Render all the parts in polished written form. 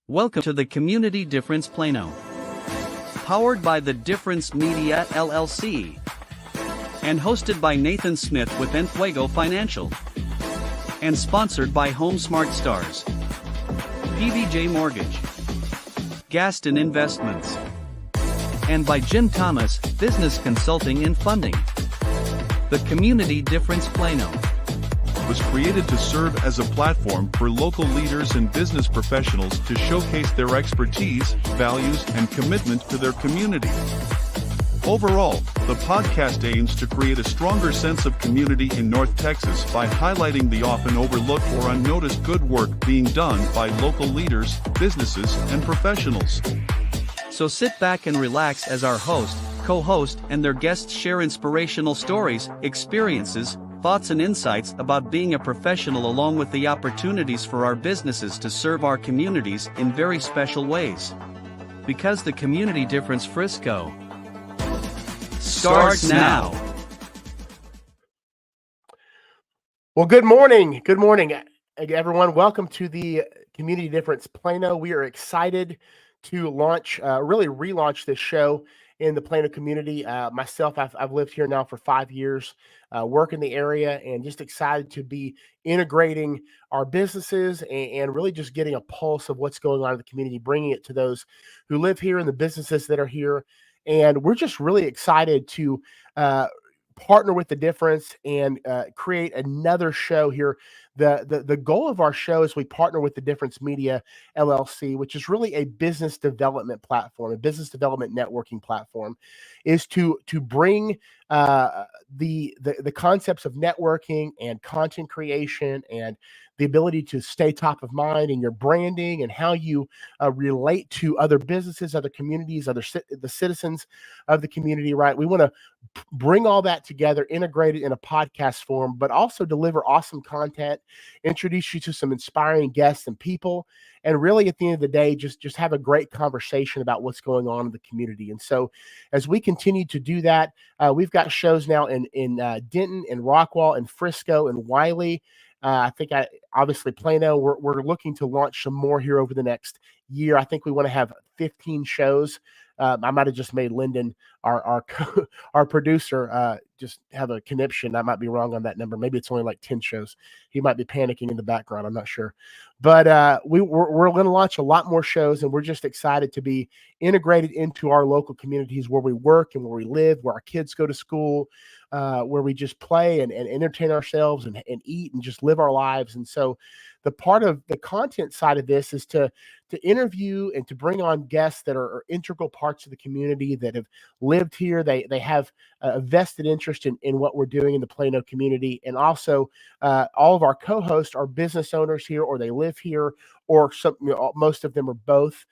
Welcome to the Community Difference Plano. Powered by the Difference Media LLC. And hosted by Nathan Smith with Enfuego Financial. And sponsored by Home Smart Stars. PVJ Mortgage. Gaston Investments. And by Jim Thomas, Business Consulting and Funding. The Community Difference Plano was created to serve as a platform for local leaders and business professionals to showcase their expertise, values, and commitment to their community. Overall, the podcast aims to create a stronger sense of community in North Texas by highlighting the often overlooked or unnoticed good work being done by local leaders, businesses, and professionals. So sit back and relax as our host, co-host, and their guests share inspirational stories, experiences, thoughts and insights about being a professional along with the opportunities for our businesses to serve our communities in very special ways. Because the Community Difference Frisco starts now. Well, good morning. Good morning, everyone. Welcome to the Community Difference Plano. We are excited to relaunch this show in the Plano community. Myself, I've lived here now for 5 years, work in the area, and just excited to be integrating our businesses and really just getting a pulse of what's going on in the community, bringing it to those who live here and the businesses that are here. And we're just really excited to partner with the Difference and create another show here. The goal of our show is we partner with the Difference Media LLC, which is really a business development platform, a business development networking platform, is to bring the concepts of networking and content creation and the ability to stay top of mind in your branding and how you relate to other businesses, other communities, the citizens of the community, right? We want to bring all that together, integrate it in a podcast form, but also deliver awesome content, introduce you to some inspiring guests and people, and really at the end of the day, just have a great conversation about what's going on in the community. And so as we continue to do that, we've got shows now in Denton and Rockwall and Frisco and Wiley. Obviously Plano, we're looking to launch some more here over the next year. I think we want to have 15 shows. I might have just made Lyndon, our producer, just have a conniption. I might be wrong on that number. Maybe it's only like 10 shows. He might be panicking in the background. I'm not sure. But we're going to launch a lot more shows, and we're just excited to be integrated into our local communities where we work and where we live, where our kids go to school, where we just play and entertain ourselves and eat and just live our lives. And so the part of the content side of this is to interview and to bring on guests that are integral parts of the community that have lived here. They have a vested interest in what we're doing in the Plano community. And also all of our co-hosts are business owners here, or they live here, or most of them are both.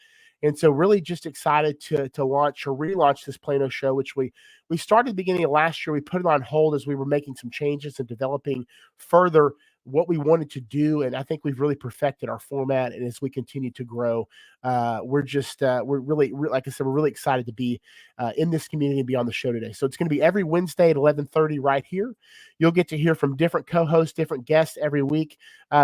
And so really just excited to launch or relaunch this Plano show, which we started beginning of last year. We put it on hold as we were making some changes and developing further what we wanted to do. And I think we've really perfected our format. And as we continue to grow, we're really, like I said, we're really excited to be in this community and be on the show today. So it's going to be every Wednesday at 11:30 right here. You'll get to hear from different co-hosts, different guests every week.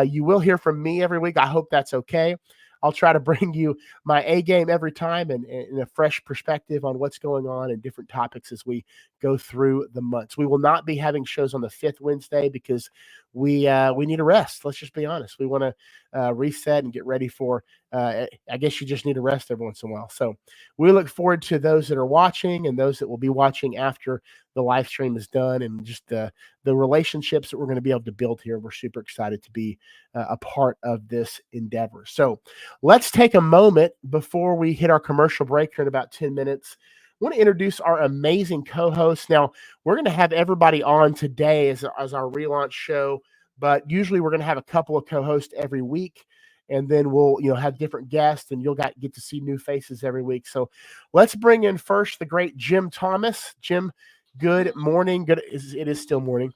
You will hear from me every week. I hope that's okay. I'll try to bring you my A game every time and a fresh perspective on what's going on and different topics as we go through the months. We will not be having shows on the 5th Wednesday because we need a rest. Let's just be honest. We want to reset and get ready for, I guess you just need a rest every once in a while. So we look forward to those that are watching and those that will be watching after the live stream is done, and just the relationships that we're going to be able to build here. We're super excited to be a part of this endeavor. So let's take a moment before we hit our commercial break here in about 10 minutes. I want to introduce our amazing co-hosts. Now, we're going to have everybody on today as our relaunch show, but usually we're going to have a couple of co-hosts every week, and then we'll have different guests, and you'll get to see new faces every week. So let's bring in first the great Jim Thomas. Jim, good morning. It is still morning.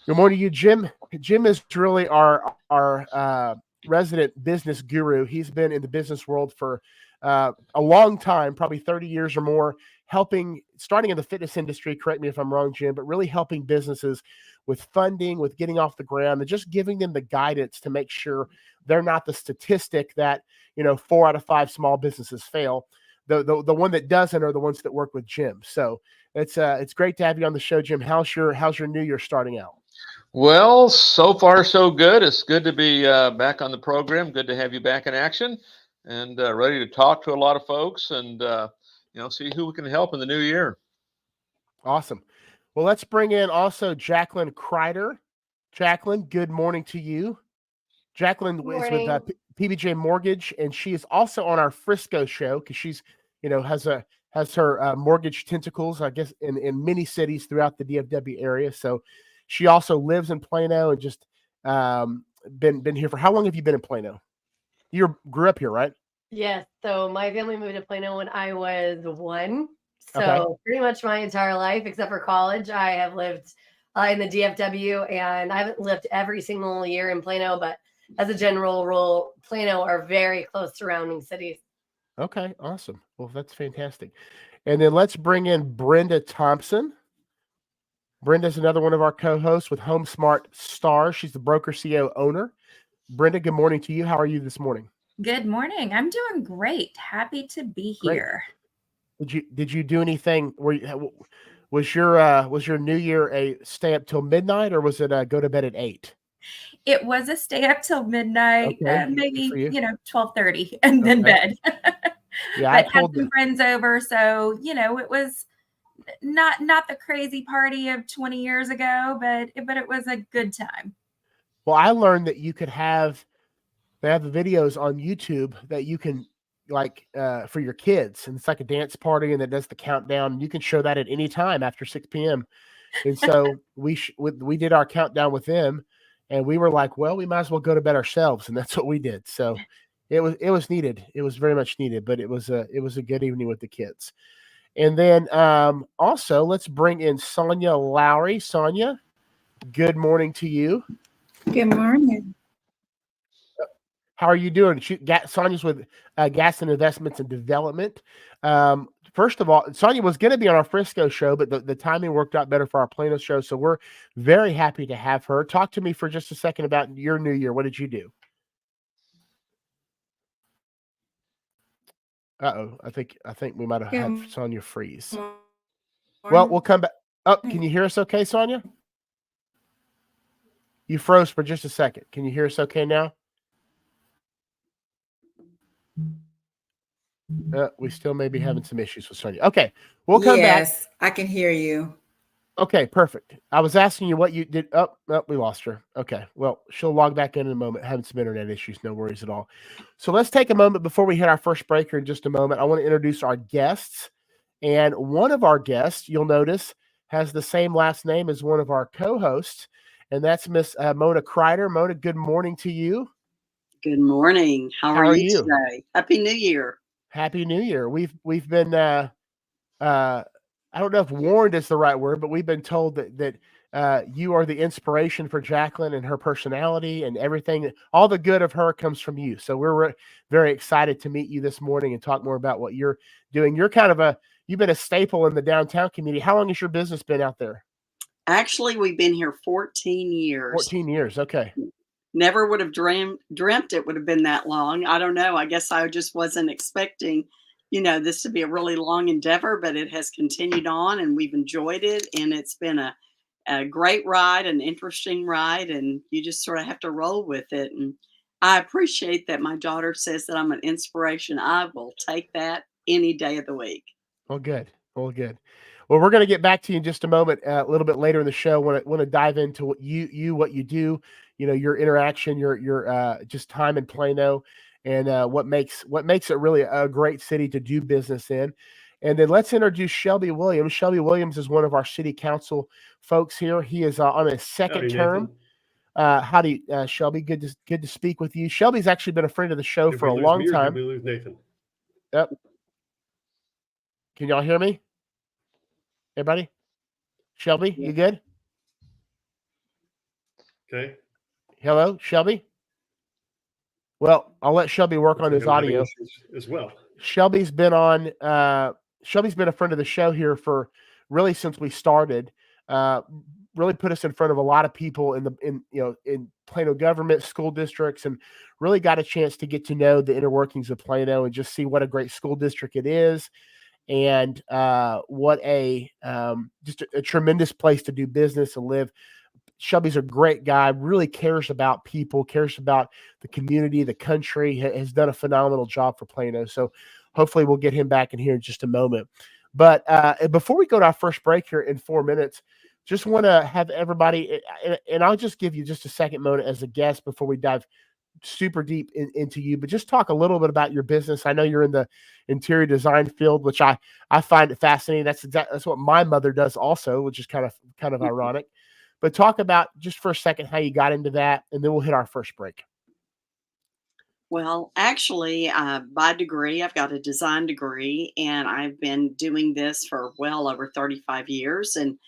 Good morning to you, Jim. Jim is really our resident business guru. He's been in the business world for a long time, probably 30 years or more, starting in the fitness industry, correct me if I'm wrong, Jim, but really helping businesses with funding, with getting off the ground, and just giving them the guidance to make sure they're not the statistic that, 4 out of 5 small businesses fail. The one that doesn't are the ones that work with Jim. So it's great to have you on the show, Jim. How's your New Year starting out? Well, so far so good. It's good to be back on the program. Good to have you back in action, and ready to talk to a lot of folks and see who we can help in the new year. Awesome. Well, let's bring in also Jacqueline Kreider. Jacqueline, good morning to you. Jacqueline is with PBJ Mortgage, and she is also on our Frisco show because she's, has her mortgage tentacles, I guess, in many cities throughout the DFW area. So she also lives in Plano and just been here for how long have you been in Plano? You grew up here, right? Yes. So my family moved to Plano when I was 1. So Okay. pretty much my entire life, except for college, I have lived in the DFW, and I haven't lived every single year in Plano, but as a general rule, Plano are very close surrounding cities. Okay, awesome. Well, that's fantastic. And then let's bring in Brenda Thompson. Brenda's another one of our co-hosts with Home Smart Stars. She's the broker CEO owner. Brenda, good morning to you. How are you this morning? Good morning. I'm doing great. Happy to be here. Did you do anything? Was your New Year a stay up till midnight, or was it go to bed at 8? It was a stay up till midnight, Okay, maybe 12:30, and then bed. Yeah, but had some friends over, so it was not the crazy party of 20 years ago, but it was a good time. Well, I learned that they have the videos on YouTube that you can for your kids, and it's like a dance party, and that does the countdown. You can show that at any time after 6 p.m. And so we did our countdown with them, and we were like, well, we might as well go to bed ourselves, and that's what we did. So it was needed. It was very much needed, but it was a good evening with the kids. And then also let's bring in Sonia Lowry. Sonia, good morning to you. Good morning. How are you doing? Sonia's with Gas and Investments and Development. First of all, Sonia was going to be on our Frisco show, but the timing worked out better for our Plano show. So we're very happy to have her. Talk to me for just a second about your New Year. What did you do? Uh-oh. I think we might have had Sonia freeze. Well, we'll come back. Oh, can you hear us okay, Sonia? You froze for just a second. Can you hear us okay now? We still may be having some issues with Sonia. Okay, we'll come back. Yes, I can hear you. Okay, perfect. I was asking you what you did. Oh, we lost her. Okay, well, she'll log back in a moment. Having some internet issues, no worries at all. So let's take a moment before we hit our first breaker in just a moment. I want to introduce our guests. And one of our guests, you'll notice, has the same last name as one of our co-hosts, and that's Miss Mona Kreider. Mona, good morning to you. Good morning. How are you today? Happy New Year. Happy New Year. We've been I don't know if warned is the right word, but we've been told that you are the inspiration for Jacqueline and her personality and everything. All the good of her comes from you. So we're very excited to meet you this morning and talk more about what you're doing. You've been a staple in the downtown community. How long has your business been out there? Actually, we've been here 14 years. 14 years. Okay. Never would have dreamt it would have been that long. I don't know. I guess I just wasn't expecting, this to be a really long endeavor, but it has continued on and we've enjoyed it. And it's been a great ride, an interesting ride, and you just sort of have to roll with it. And I appreciate that my daughter says that I'm an inspiration. I will take that any day of the week. Well, good. Well, we're going to get back to you in just a moment, a little bit later in the show. Want to dive into what you do, your interaction, your just time in Plano, and what makes it really a great city to do business in. And then let's introduce Shelby Williams. Shelby Williams is one of our city council folks here. He is on a second term. Howdy, Shelby. Good to speak with you. Shelby's actually been a friend of the show for a long time. Did we lose Nathan? Yep. Can y'all hear me? Everybody? Shelby, you good? Okay. Hello, Shelby? Well, I'll let Shelby work on his audio as well. Shelby's been on. Shelby's been a friend of the show here for really since we started. Really put us in front of a lot of people in Plano government, school districts, and really got a chance to get to know the inner workings of Plano and just see what a great school district it is, and what just a tremendous place to do business and live. Shelby's a great guy, really cares about people, cares about the community, the country, has done a phenomenal job for Plano. So hopefully we'll get him back in here in just a moment. But before we go to our first break here in 4 minutes, just want to have everybody, and I'll just give you just a second moment as a guest before we dive super deep into you, but just talk a little bit about your business. I know you're in the interior design field, which I find it fascinating. That's what my mother does also, which is kind of ironic. But talk about just for a second how you got into that, and then we'll hit our first break. Well, actually, by degree, I've got a design degree, and I've been doing this for well over 35 years, and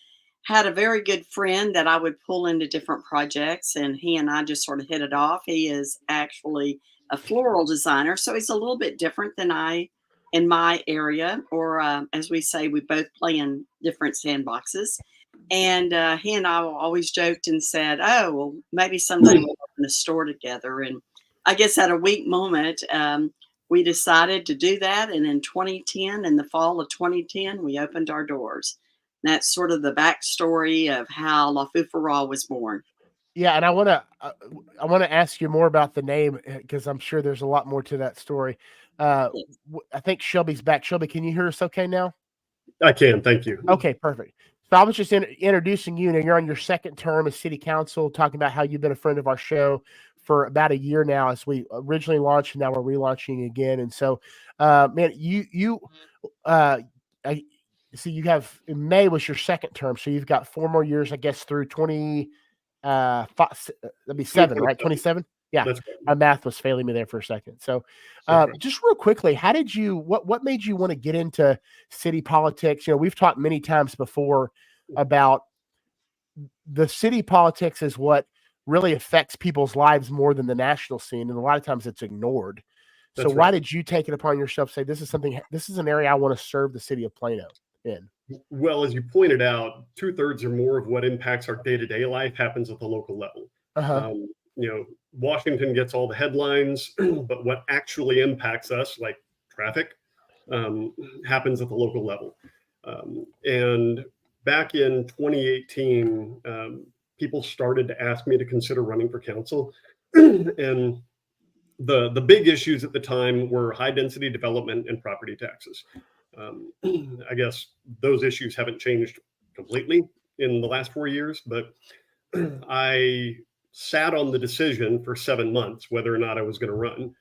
had a very good friend that I would pull into different projects, and he and I just sort of hit it off. He is actually a floral designer, so he's a little bit different than I in my area, or as we say, we both play in different sandboxes. And he and I always joked and said, "Oh, well, maybe someday we'll open a store together." And I guess at a weak moment, we decided to do that. And in 2010, in the fall of 2010, we opened our doors. That's sort of the backstory of how La Foufara was born. Yeah, and I want to ask you more about the name because I'm sure there's a lot more to that story. I think Shelby's back. Shelby, can you hear us okay now? I can, thank you. Okay, perfect. So I was just introducing you, and you're on your second term as city council, talking about how you've been a friend of our show for about a year now as we originally launched, and now we're relaunching again. And so, man, I see you have, in May was your second term, so you've got 4 more years, I guess, through 20, that'd be 7, right? 27? Yeah, my math was failing me there for a second. So just real quickly, what made you want to get into city politics? You know, we've talked many times before about the city politics is what really affects people's lives more than the national scene. And a lot of times it's ignored. So why did you take it upon yourself to say, this is an area I want to serve the city of Plano in? Well, as you pointed out, 2/3 or more of what impacts our day-to-day life happens at the local level. You know, Washington gets all the headlines, but what actually impacts us, like traffic, happens at the local level. And back in 2018, people started to ask me to consider running for council. And the big issues at the time were high density development and property taxes. I guess those issues haven't changed completely in the last 4 years, but I sat on the decision for 7 months whether or not I was going to run.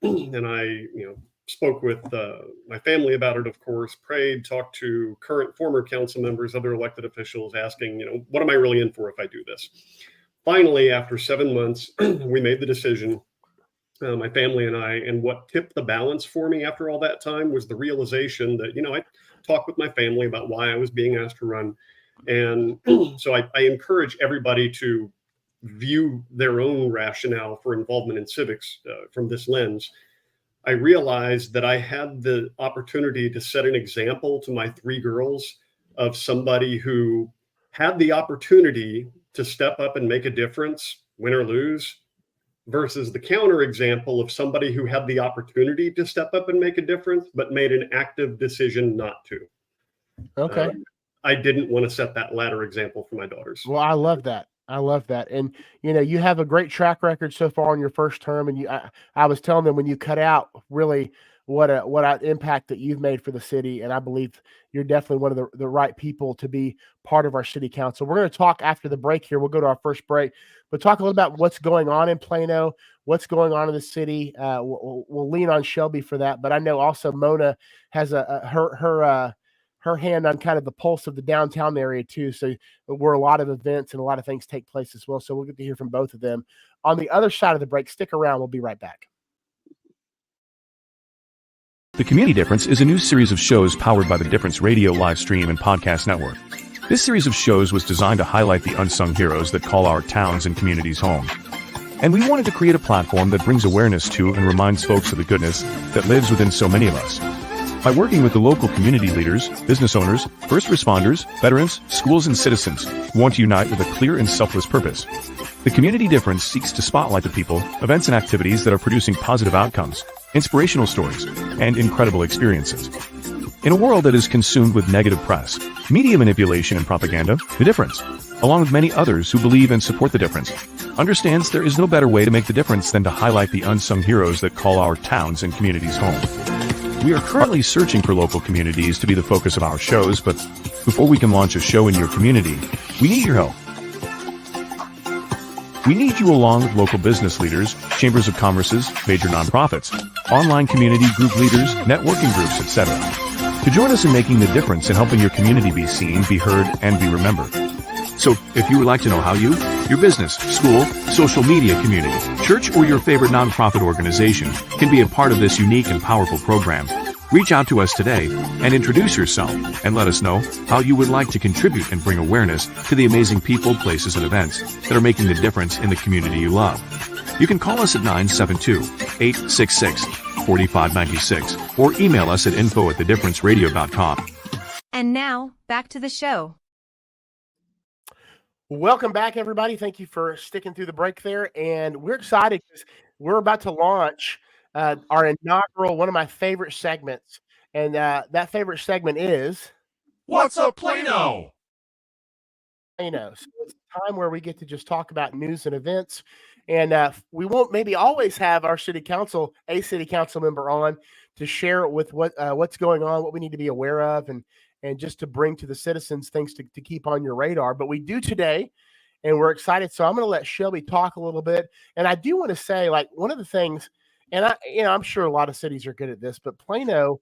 And I, spoke with my family about it, of course, prayed, talked to current, former council members, other elected officials, asking, what am I really in for if I do this? Finally, after 7 months, we made the decision, my family and I, and what tipped the balance for me after all that time was the realization that, I talked with my family about why I was being asked to run. And so I encourage everybody to view their own rationale for involvement in civics from this lens. I realized that I had the opportunity to set an example to my 3 girls of somebody who had the opportunity to step up and make a difference, win or lose, versus the counter example of somebody who had the opportunity to step up and make a difference, but made an active decision not to. Okay. I didn't want to set that latter example for my daughters. Well, I love that. And, you have a great track record so far in your first term. And I was telling them when you cut out really what an impact that you've made for the city. And I believe you're definitely one of the right people to be part of our city council. We're going to talk after the break here. We'll go to our first break, but talk a little about what's going on in Plano, what's going on in the city. We'll lean on Shelby for that. But I know also Mona has her hand on kind of the pulse of the downtown area too. So where a lot of events and a lot of things take place as well. So we'll get to hear from both of them. On the other side of the break, stick around. We'll be right back. The Community Difference is a new series of shows powered by the Difference Radio live stream and podcast network. This series of shows was designed to highlight the unsung heroes that call our towns and communities home. And we wanted to create a platform that brings awareness to and reminds folks of the goodness that lives within so many of us. By working with the local community leaders, business owners, first responders, veterans, schools, and citizens, we want to unite with a clear and selfless purpose. The Community Difference seeks to spotlight the people, events, and activities that are producing positive outcomes, inspirational stories, and incredible experiences. In a world that is consumed with negative press, media manipulation, and propaganda, The Difference, along with many others who believe and support The Difference, understands there is no better way to make the difference than to highlight the unsung heroes that call our towns and communities home. We are currently searching for local communities to be the focus of our shows, but before we can launch a show in your community, we need your help. We need you along with local business leaders, chambers of commerces, major nonprofits, online community group leaders, networking groups, etc., to join us in making the difference in helping your community be seen, be heard, and be remembered. So, if you would like to know how you, your business, school, social media community, church, or your favorite nonprofit organization can be a part of this unique and powerful program, reach out to us today and introduce yourself and let us know how you would like to contribute and bring awareness to the amazing people, places, and events that are making the difference in the community you love. You can call us at 972-866-4596 or email us at info@thedifferenceradio.com. And now, back to the show. Welcome back, everybody. Thank you for sticking through the break there. And we're excited because we're about to launch our inaugural, one of my favorite segments. And that favorite segment is... What's up, Plano? Plano. So it's a time where we get to just talk about news and events. And we won't maybe always have our city council member on to share with what's going on, what we need to be aware of, and just to bring to the citizens things to keep on your radar. But we do today, and we're excited. So I'm going to let Shelby talk a little bit. And I do want to say, like, one of the things, and I'm sure a lot of cities are good at this, but Plano,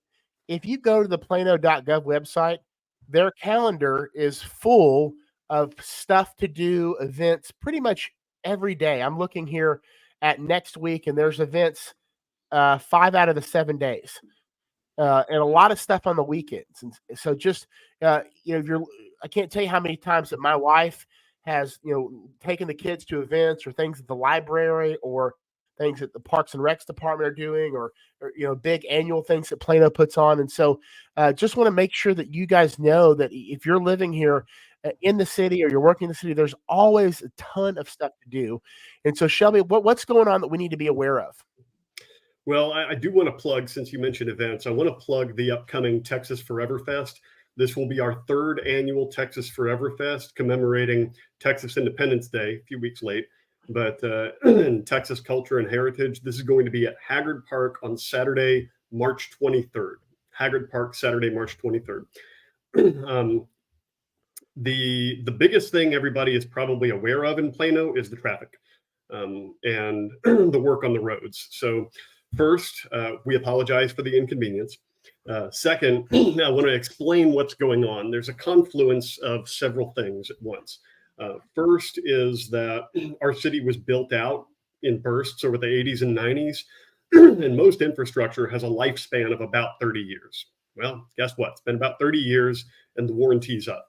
if you go to the plano.gov website, their calendar is full of stuff to do, events, pretty much every day. I'm looking here at next week, and there's events 5 out of the 7 days. And a lot of stuff on the weekends. And so just, I can't tell you how many times that my wife has, taken the kids to events or things at the library or things that the Parks and Recs department are doing or big annual things that Plano puts on. And so just want to make sure that you guys know that if you're living here in the city or you're working in the city, there's always a ton of stuff to do. And so Shelby, what's going on that we need to be aware of? Well, I do want to plug, since you mentioned events, I want to plug the upcoming Texas Forever Fest. This will be our 3rd annual Texas Forever Fest, commemorating Texas Independence Day, a few weeks late, but in Texas culture and heritage. This is going to be at Haggard Park on Saturday, March 23rd. Haggard Park, Saturday, March 23rd. The biggest thing everybody is probably aware of in Plano is the traffic and the work on the roads. So first, we apologize for the inconvenience. Second, I want to explain what's going on. There's a confluence of several things at once. First is that our city was built out in bursts over the 80s and 90s, and most infrastructure has a lifespan of about 30 years. Well, guess what? It's been about 30 years, and the warranty's up.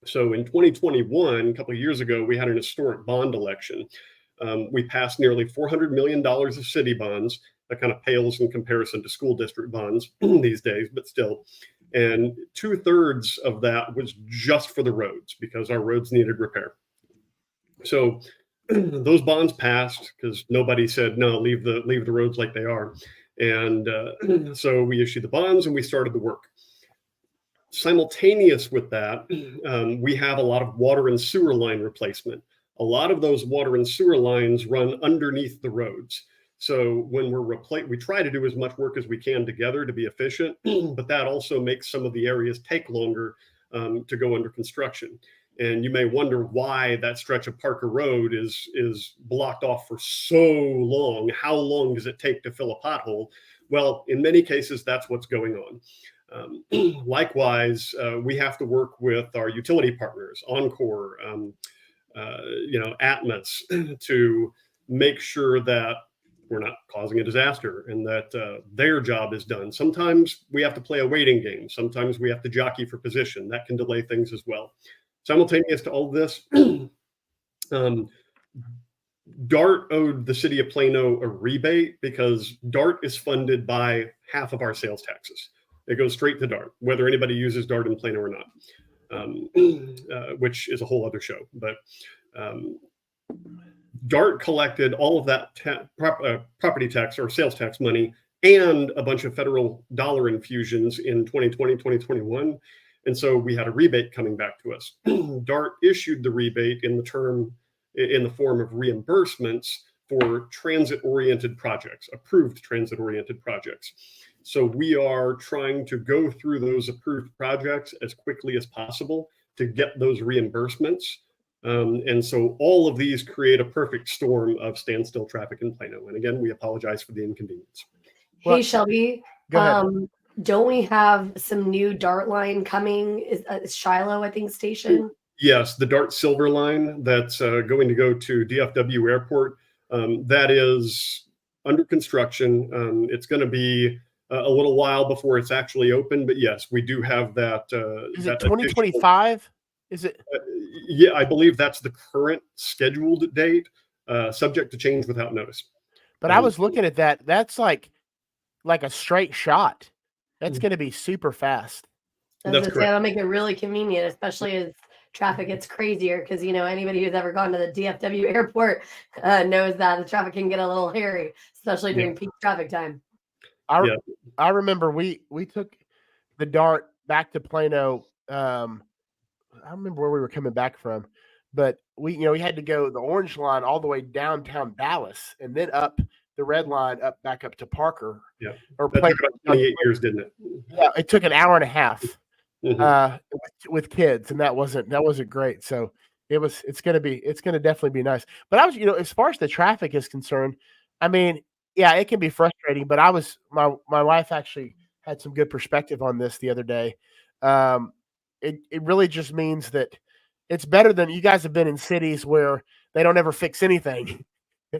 So in 2021, a couple of years ago, we had an historic bond election. We passed nearly $400 million of city bonds. That kind of pales in comparison to school district bonds these days, but still. And 2/3 of that was just for the roads because our roads needed repair. So those bonds passed because nobody said, no, leave the roads like they are. And so we issued the bonds and we started the work. Simultaneous with that, we have a lot of water and sewer line replacement. A lot of those water and sewer lines run underneath the roads. So when we try to do as much work as we can together to be efficient, but that also makes some of the areas take longer to go under construction. And you may wonder why that stretch of Parker Road is blocked off for so long. How long does it take to fill a pothole? Well, in many cases, that's what's going on. Likewise, we have to work with our utility partners, Encore, Atmos, to make sure that we're not causing a disaster and that their job is done. Sometimes we have to play a waiting game. Sometimes we have to jockey for position. That can delay things as well. Simultaneous to all of this, DART owed the city of Plano a rebate because DART is funded by half of our sales taxes. It goes straight to DART, whether anybody uses DART in Plano or not, which is a whole other show. But DART collected all of that property tax or sales tax money and a bunch of federal dollar infusions in 2020, 2021. And so we had a rebate coming back to us. DART issued the rebate in the form of reimbursements for transit-oriented projects, approved transit-oriented projects. So we are trying to go through those approved projects as quickly as possible to get those reimbursements. And so all of these create a perfect storm of standstill traffic in Plano. And again, we apologize for the inconvenience. Hey, Shelby, go ahead. Don't we have some new DART line coming? Is Shiloh, I think, station? Yes, the DART Silver line that's going to go to DFW Airport. That is under construction. It's going to be a little while before it's actually open, but yes, we do have that. Is it 2025? Is it? Yeah, I believe that's the current scheduled date, subject to change without notice. But I was looking at that. That's like a straight shot. That's going to be super fast. That's correct. That'll make it really convenient, especially as traffic gets crazier. Because anybody who's ever gone to the DFW airport knows that the traffic can get a little hairy, especially during peak traffic time. I remember we took the DART back to Plano. I don't remember where we were coming back from, but we had to go the orange line all the way downtown Dallas and then up the red line back up to Parker. Yeah. Or that took about 28 years, didn't it? Yeah, it took an hour and a half with kids, and that wasn't great. So it's gonna definitely be nice. But I was, as far as the traffic is concerned, I mean, yeah, it can be frustrating, but my wife actually had some good perspective on this the other day. It really just means that it's better than you guys have been in cities where they don't ever fix anything.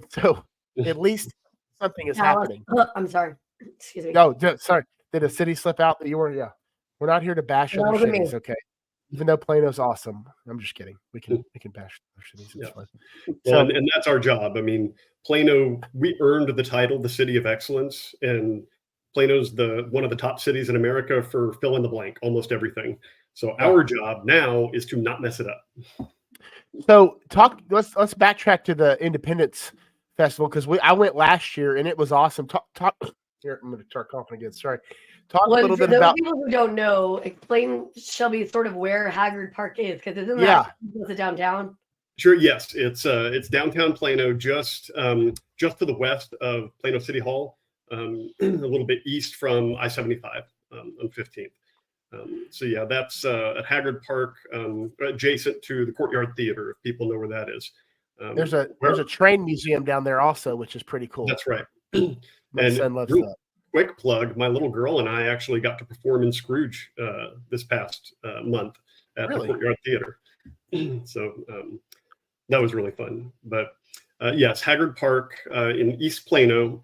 So at least something is happening. I'm sorry. Excuse me. No, sorry. Did a city slip out that you were? Yeah. We're not here to bash other cities, okay? Even though Plano's awesome. I'm just kidding. We can bash other cities. It's fun. Well, and that's our job. I mean, Plano, we earned the title, the City of Excellence, and Plano's one of the top cities in America for fill in the blank, almost everything. So our job now is to not mess it up. So let's backtrack to the Independence Festival, because I went last year and it was awesome. Talk here. I'm going to start coughing again. Sorry. Talk a little bit about people who don't know. Explain, Shelby, sort of where Haggard Park is, because isn't that downtown? Sure. Yes, it's downtown Plano, just to the west of Plano City Hall, a little bit east from I-75 on 15th. So yeah, that's at Haggard Park, adjacent to the Courtyard Theater, if people know where that is. There's a train museum down there also, which is pretty cool. That's right. My son loves that. Quick plug, my little girl and I actually got to perform in Scrooge this past month at the Courtyard Theater. So that was really fun. But yes, Haggard Park in East Plano,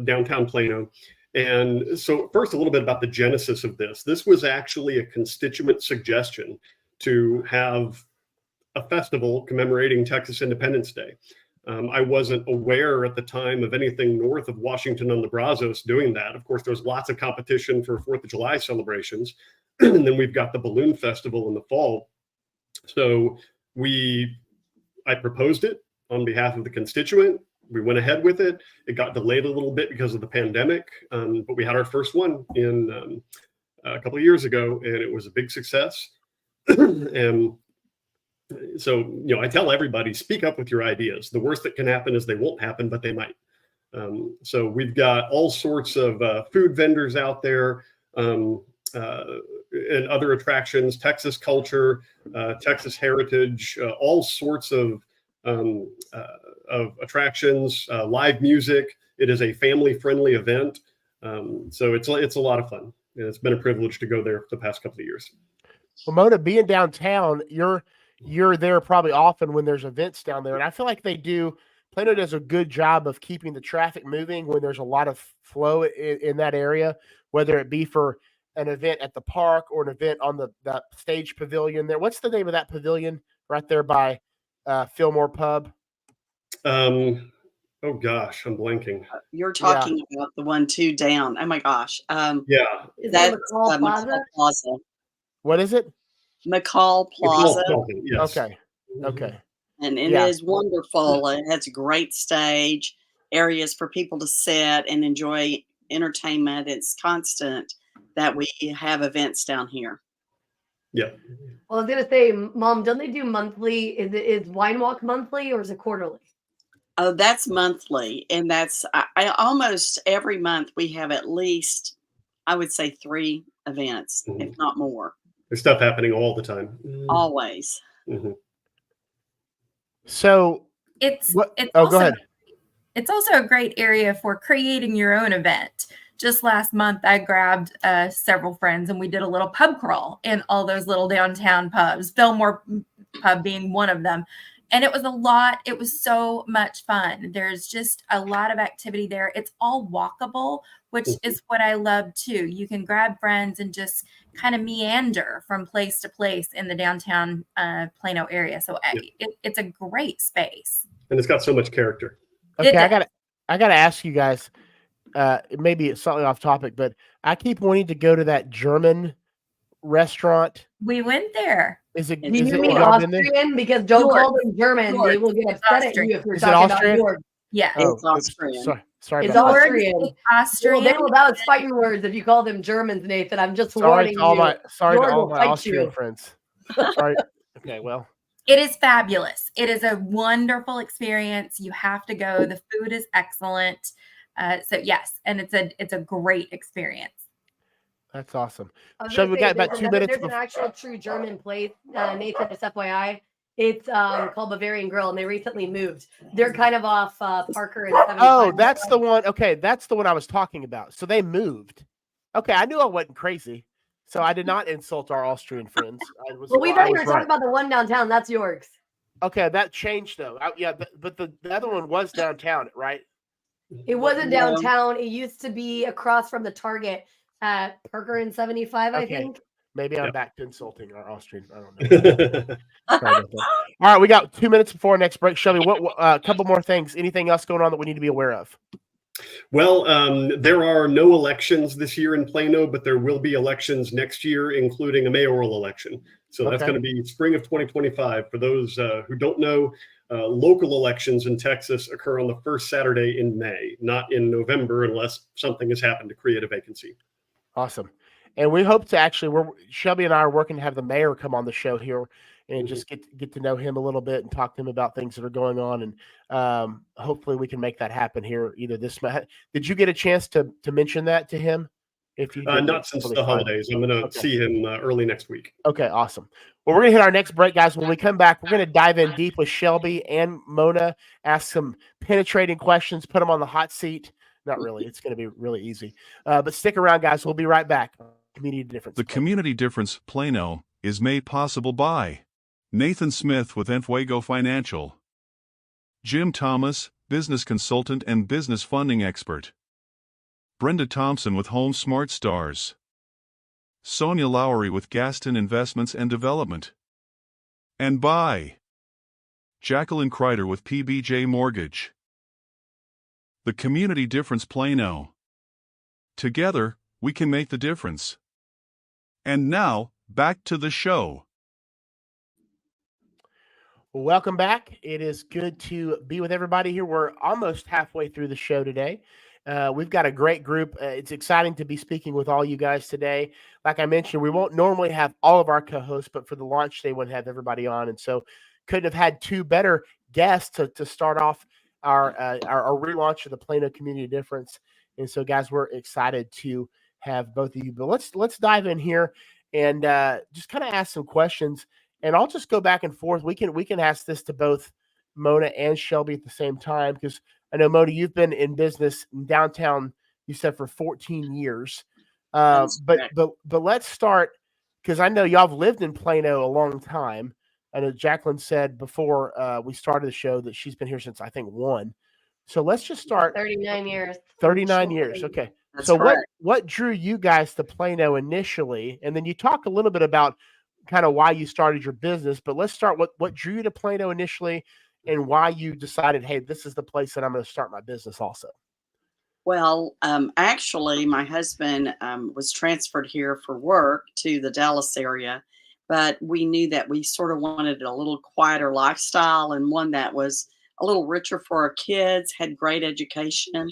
downtown Plano. And so first, a little bit about the genesis of this. This was actually a constituent suggestion to have a festival commemorating Texas Independence Day. I wasn't aware at the time of anything north of Washington on the Brazos doing that. Of course, there's lots of competition for 4th of July celebrations. And then we've got the Balloon Festival in the fall. So I proposed it on behalf of the constituent. We went ahead with it. It got delayed a little bit because of the pandemic, but we had our first one in a couple of years ago, and it was a big success. And so, I tell everybody, speak up with your ideas. The worst that can happen is they won't happen, but they might. So we've got all sorts of food vendors out there and other attractions, Texas culture, Texas heritage, all sorts of attractions, live music. It is a family-friendly event. So it's a lot of fun. And it's been a privilege to go there the past couple of years. Well, Mona, being downtown, you're there probably often when there's events down there. And I feel like Plano does a good job of keeping the traffic moving when there's a lot of flow in that area, whether it be for an event at the park or an event on that stage pavilion there. What's the name of that pavilion right there by Fillmore Pub? Oh gosh, I'm blanking. You're talking about the one two down. Oh my gosh. Yeah. Is That's it McCall Plaza? McCall Plaza. What is it? McCall McCall Plaza. Plaza, yes. Okay. Okay. And it Yeah. is wonderful. It has a great stage, areas for people to sit and enjoy entertainment. It's constant that we have events down here. Yeah. Well, I was gonna say, Mom, don't they do monthly? Is Wine Walk monthly or is it quarterly? Oh, that's monthly, and that's I almost every month we have at least, I would say, 3 events, if not more. There's stuff happening all the time. Always. So It's what? it's Oh, also go ahead. it's also a great area for creating your own event. Just last month, I grabbed several friends and we did a little pub crawl in all those little downtown pubs, Fillmore Pub being one of them. And it was a lot. It was so much fun. There's just a lot of activity there. It's all walkable, which is what I love too. You can grab friends and just kind of meander from place to place in the downtown Plano area. So it's a great space. And it's got so much character. Okay, I gotta ask you guys. Maybe it's slightly off topic, but I keep wanting to go to that German restaurant. We went there. Is it? Do you Is it mean y'all been there? Austrian? Because don't Yours. call them German. They Yours. will get It's upset at Austrian. you if you're Is it talking about Austrian? yours. Yeah. Oh, It's Austrian. Sorry It's about that. Austrian. It's Austrian. Well, that was fighting words if you call them Germans, Nathan. I'm just Sorry warning to all you. my George all will my fight Austrian you. friends. Sorry. Okay, well. It is fabulous. It is a wonderful experience. You have to go. The food is excellent. So yes, and it's a great experience. That's awesome. I was So gonna we say, got about 2 minutes. There's an actual true German place, Nathan, just FYI. It's called Bavarian Grill, and they recently moved. They're kind of off Parker and 75. Oh, that's the one. Okay, that's the one I was talking about. So they moved. Okay, I knew I wasn't crazy. So I did not insult our Austrian friends. Well, we thought you were talking about the one downtown. That's York's. Okay, that changed though. But the other one was downtown, right? It wasn't downtown. It used to be across from the Target at Parker and 75, I think. Maybe I'm back to insulting our Austrian. I don't know. Sorry about that. All right, we got 2 minutes before our next break. Shelby, what a couple more things. Anything else going on that we need to be aware of? Well, there are no elections this year in Plano, but there will be elections next year, including a mayoral election. So that's going to be spring of 2025. For those who don't know, local elections in Texas occur on the first Saturday in May, not in November, unless something has happened to create a vacancy. Awesome. And we hope to actually, Shelby and I are working to have the mayor come on the show here and just get to know him a little bit and talk to him about things that are going on. And hopefully we can make that happen here either this month. Did you get a chance to mention that to him? If you not since the holidays. I'm going to see him early next week. Okay, awesome. Well, we're going to hit our next break, guys. When we come back, we're going to dive in deep with Shelby and Mona, ask some penetrating questions, put them on the hot seat. Not really. It's going to be really easy. But stick around, guys. We'll be right back. Community Difference. The Community Difference Plano is made possible by Nathan Smith with Entwego Financial, Jim Thomas, business consultant and business funding expert, Brenda Thompson with Home Smart Stars, Sonia Lowry with Gaston Investments and Development, and by Jacqueline Kreider with PBJ Mortgage. The Community Difference Plano. Together, we can make the difference. And now, back to the show. Welcome back. It is good to be with everybody here. We're almost halfway through the show today. We've got a great group. It's exciting to be speaking with all you guys today. Like I mentioned, we won't normally have all of our co-hosts, but for the launch, they wouldn't have everybody on. And so couldn't have had two better guests to start off our relaunch of the Plano Community Difference. And so, guys, we're excited to have both of you. But let's dive in here and just kind of ask some questions. And I'll just go back and forth. We can ask this to both Mona and Shelby at the same time, because I know, Mona, you've been in business in downtown, you said, for 14 years. But let's start, because I know y'all have lived in Plano a long time. I know Jacqueline said before we started the show that she's been here since, I think, 1. So let's just start. 39 years. 39 years. Okay. That's so correct. what drew you guys to Plano initially? And then you talk a little bit about kind of why you started your business, but let's start what drew you to Plano initially, and why you decided, hey, this is the place that I'm going to start my business also. Well, actually, my husband was transferred here for work to the Dallas area, but we knew that we sort of wanted a little quieter lifestyle and one that was a little richer for our kids, had great education,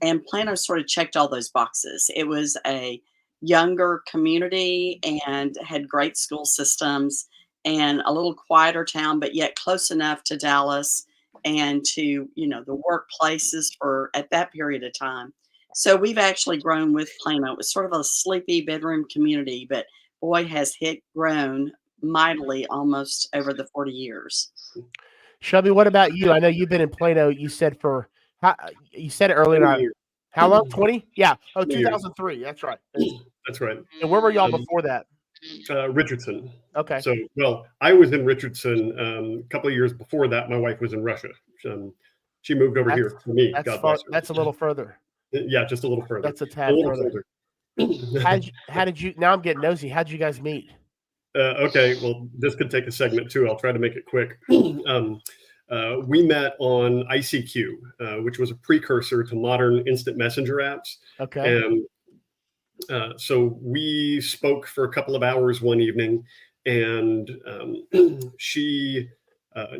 and Plano sort of checked all those boxes. It was a younger community and had great school systems and a little quieter town, but yet close enough to Dallas and to, the workplaces for at that period of time. So we've actually grown with Plano. It was sort of a sleepy bedroom community, but boy, has it grown mightily almost over the 40 years. Shelby, what about you? I know you've been in Plano. You said you said it earlier. How long? 20? Yeah. Oh, 2003. That's right. That's right. And where were y'all before that? Richardson. Okay. So, well, I was in Richardson a couple of years before that. My wife was in Russia. She moved over here for me. That's a little further. Yeah, just a little further. That's a tad further. How did you? Now I'm getting nosy. How did you guys meet? Okay, well, this could take a segment too. I'll try to make it quick. We met on ICQ, which was a precursor to modern instant messenger apps. Okay. And so we spoke for a couple of hours one evening, and she,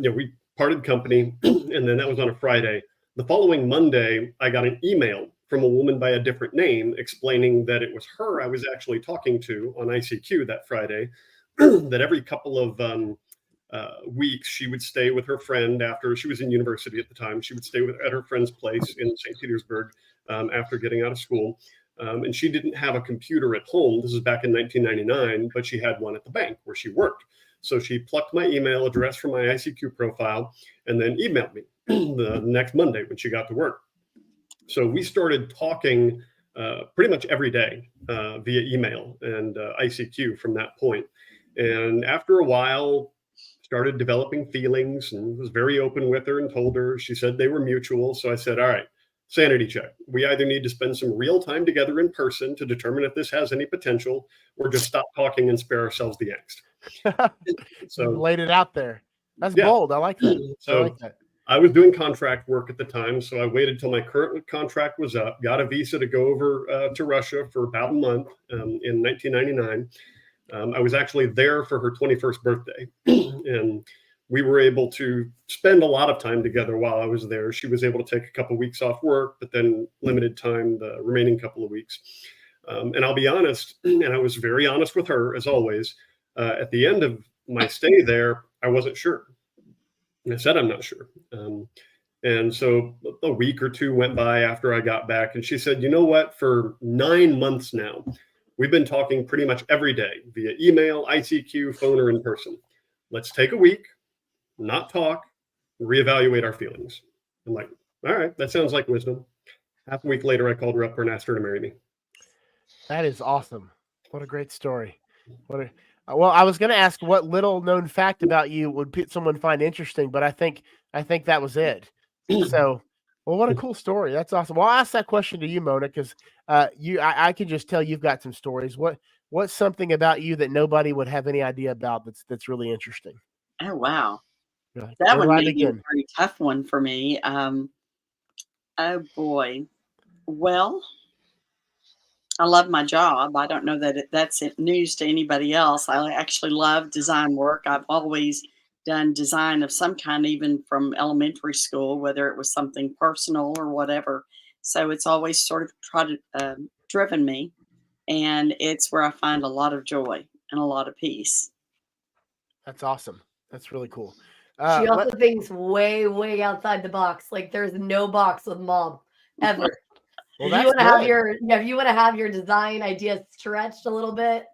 we parted company, and then that was on a Friday. The following Monday, I got an email from a woman by a different name explaining that it was her I was actually talking to on ICQ that Friday, that every couple of weeks she would stay with her friend after she was in university at the time. She would stay at her friend's place in St. Petersburg after getting out of school. And she didn't have a computer at home. This is back in 1999, but she had one at the bank where she worked. So she plucked my email address from my ICQ profile and then emailed me the next Monday when she got to work. So we started talking pretty much every day via email and ICQ from that point. And after a while, started developing feelings and was very open with her and told her. She said they were mutual. So I said, all right, sanity check. We either need to spend some real time together in person to determine if this has any potential, or just stop talking and spare ourselves the angst. So you laid it out there. That's bold. I like that. So I like that. I was doing contract work at the time, so I waited till my current contract was up, got a visa to go over to Russia for about a month in 1999. I was actually there for her 21st birthday, and we were able to spend a lot of time together while I was there. She was able to take a couple of weeks off work, but then limited time the remaining couple of weeks. And I'll be honest, and I was very honest with her, as always, at the end of my stay there, I wasn't sure. And I said, I'm not sure. And so a week or two went by after I got back, and she said, you know what, for 9 months now, we've been talking pretty much every day via email, ICQ, phone, or in person. Let's take a week, not talk, reevaluate our feelings. I'm like, all right, that sounds like wisdom. Half a week later, I called her up and asked her to marry me. That is awesome. What a great story. Well, I was going to ask what little known fact about you would someone find interesting, but I think that was it. So, well, what a cool story. That's awesome. Well, I'll ask that question to you, Mona, because I can just tell you've got some stories. What's something about you that nobody would have any idea about that's really interesting? Oh, wow. Like, that one may be a very tough one for me. Oh, boy. Well, I love my job. I don't know that that's news to anybody else. I actually love design work. I've always done design of some kind, even from elementary school, whether it was something personal or whatever. So it's always sort of driven me, and it's where I find a lot of joy and a lot of peace. That's awesome. That's really cool. She also thinks way, way outside the box. Like there's no box with mom ever. Well, if you want to have your design ideas stretched a little bit,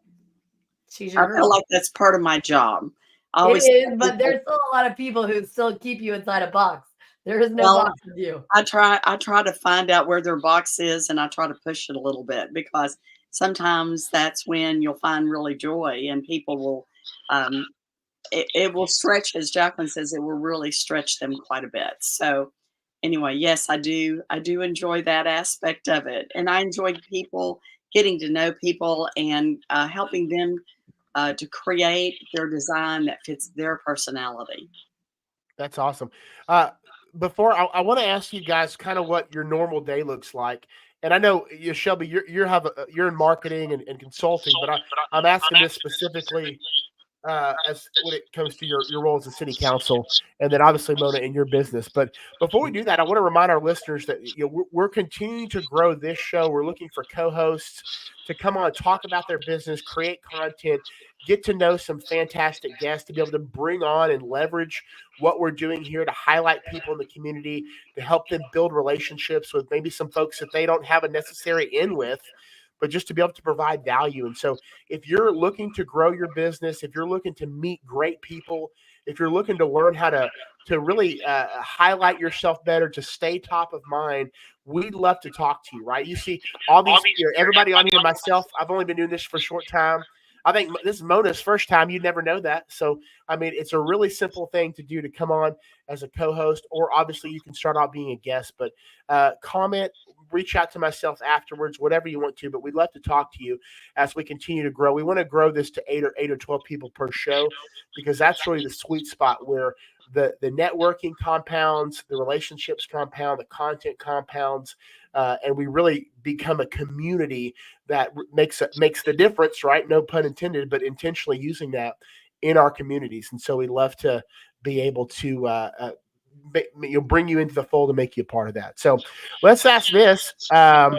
she's your girl. I feel like that's part of my job. It is, but there's still a lot of people who still keep you inside a box. There is no box with you. I try to find out where their box is, and I try to push it a little bit, because sometimes that's when you'll find really joy, and people will it will stretch, as Jacqueline says, it will really stretch them quite a bit. So anyway, yes, I do enjoy that aspect of it. And I enjoy people, getting to know people, and helping them to create their design that fits their personality. That's awesome. Before I want to ask you guys kind of what your normal day looks like. And I know you, Shelby, you're in marketing and consulting, but I'm asking this specifically as when it comes to your role as a city council, and then obviously Mona in your business. But before we do that, I want to remind our listeners that we're continuing to grow this show. We're looking for co-hosts to come on, talk about their business, create content, get to know some fantastic guests to be able to bring on and leverage what we're doing here to highlight people in the community, to help them build relationships with maybe some folks that they don't have a necessary in with, but just to be able to provide value. And so if you're looking to grow your business, if you're looking to meet great people, if you're looking to learn how to really highlight yourself better, to stay top of mind, we'd love to talk to you, right? You see all these, everybody on here, myself, I've only been doing this for a short time. I think this is Mona's first time. You'd never know that. So, I mean, it's a really simple thing to do, to come on as a co-host, or obviously you can start out being a guest, but comment, reach out to myself afterwards, whatever you want to, but we'd love to talk to you as we continue to grow. We want to grow this to 8 or 12 people per show, because that's really the sweet spot where the networking compounds, the relationships compound, the content compounds, and we really become a community that makes the difference, right? No pun intended, but intentionally using that in our communities. And so we love to be able to bring you into the fold and make you a part of that. So let's ask this. Awesome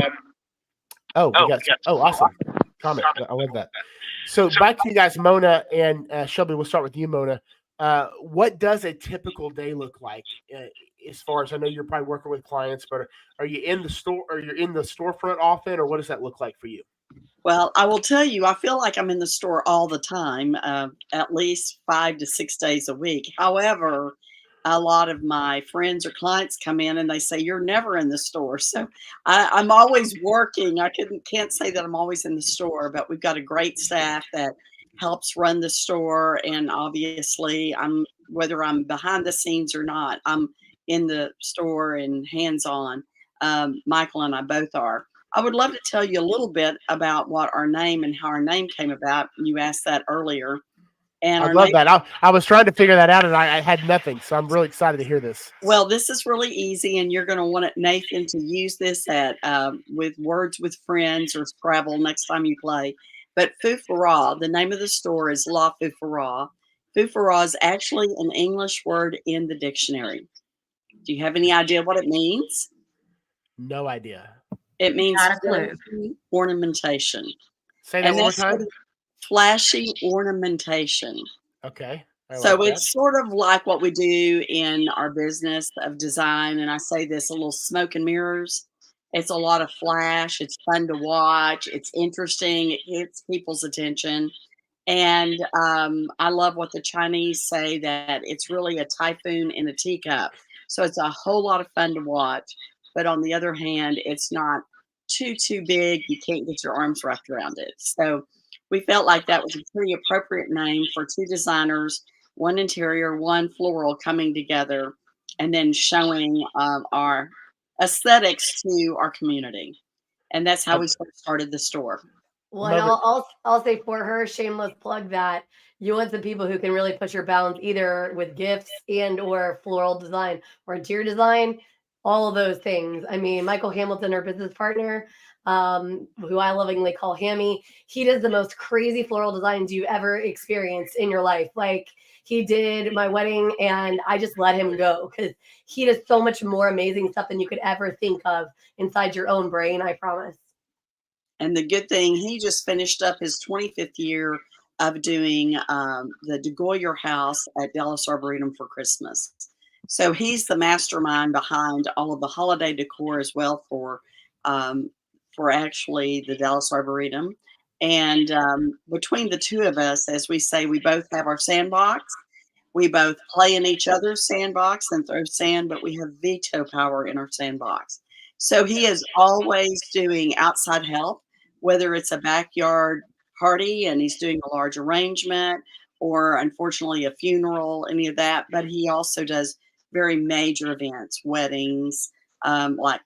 comment. I love that. So back to you guys, Mona and Shelby. We'll start with you, Mona. What does a typical day look like? As far as I know, you're probably working with clients, but are you in the store, or you're in the storefront often, or what does that look like for you? Well, I will tell you, I feel like I'm in the store all the time, at least 5 to 6 days a week. However, a lot of my friends or clients come in and they say, "You're never in the store." So I'm always working. I can't say that I'm always in the store, but we've got a great staff that helps run the store. And obviously, whether I'm behind the scenes or not, I'm in the store and hands-on. Michael and I both are. I would love to tell you a little bit about what our name and how our name came about. You asked that earlier. And I love that. I was trying to figure that out, and I had nothing. So I'm really excited to hear this. Well, this is really easy, and you're going to want Nathan to use this at with Words with Friends or Scrabble next time you play. But Foo for Raw, the name of the store is La Foo for Raw. Foo for Raw is actually an English word in the dictionary. Do you have any idea what it means? No idea. It means Not a clue. ornamentation. Say that one more time. Flashy ornamentation. Okay. So it's sort of like what we do in our business of design. And I say this, a little smoke and mirrors. It's a lot of flash. It's fun to watch. It's interesting. It gets people's attention. And I love what the Chinese say, that it's really a typhoon in a teacup. So it's a whole lot of fun to watch. But on the other hand, it's not too big. You can't get your arms wrapped around it. So we felt like that was a pretty appropriate name for two designers, one interior, one floral, coming together and then showing our aesthetics to our community. And that's how we started the store. Well, and I'll say for her, shameless plug, that you want some people who can really push your bounds, either with gifts and or floral design or interior design, all of those things. I mean, Michael Hamilton, our business partner, who I lovingly call Hammy, he does the most crazy floral designs you ever experienced in your life. Like, he did my wedding, and I just let him go because he does so much more amazing stuff than you could ever think of inside your own brain, I promise. And the good thing, he just finished up his 25th year of doing the DeGoyer House at Dallas Arboretum for Christmas. So he's the mastermind behind all of the holiday decor as well for actually the Dallas Arboretum. And between the two of us, as we say, we both have our sandbox. We both play in each other's sandbox and throw sand, but we have veto power in our sandbox. So he is always doing outside help, whether it's a backyard party and he's doing a large arrangement, or unfortunately a funeral, any of that. But he also does very major events, weddings, like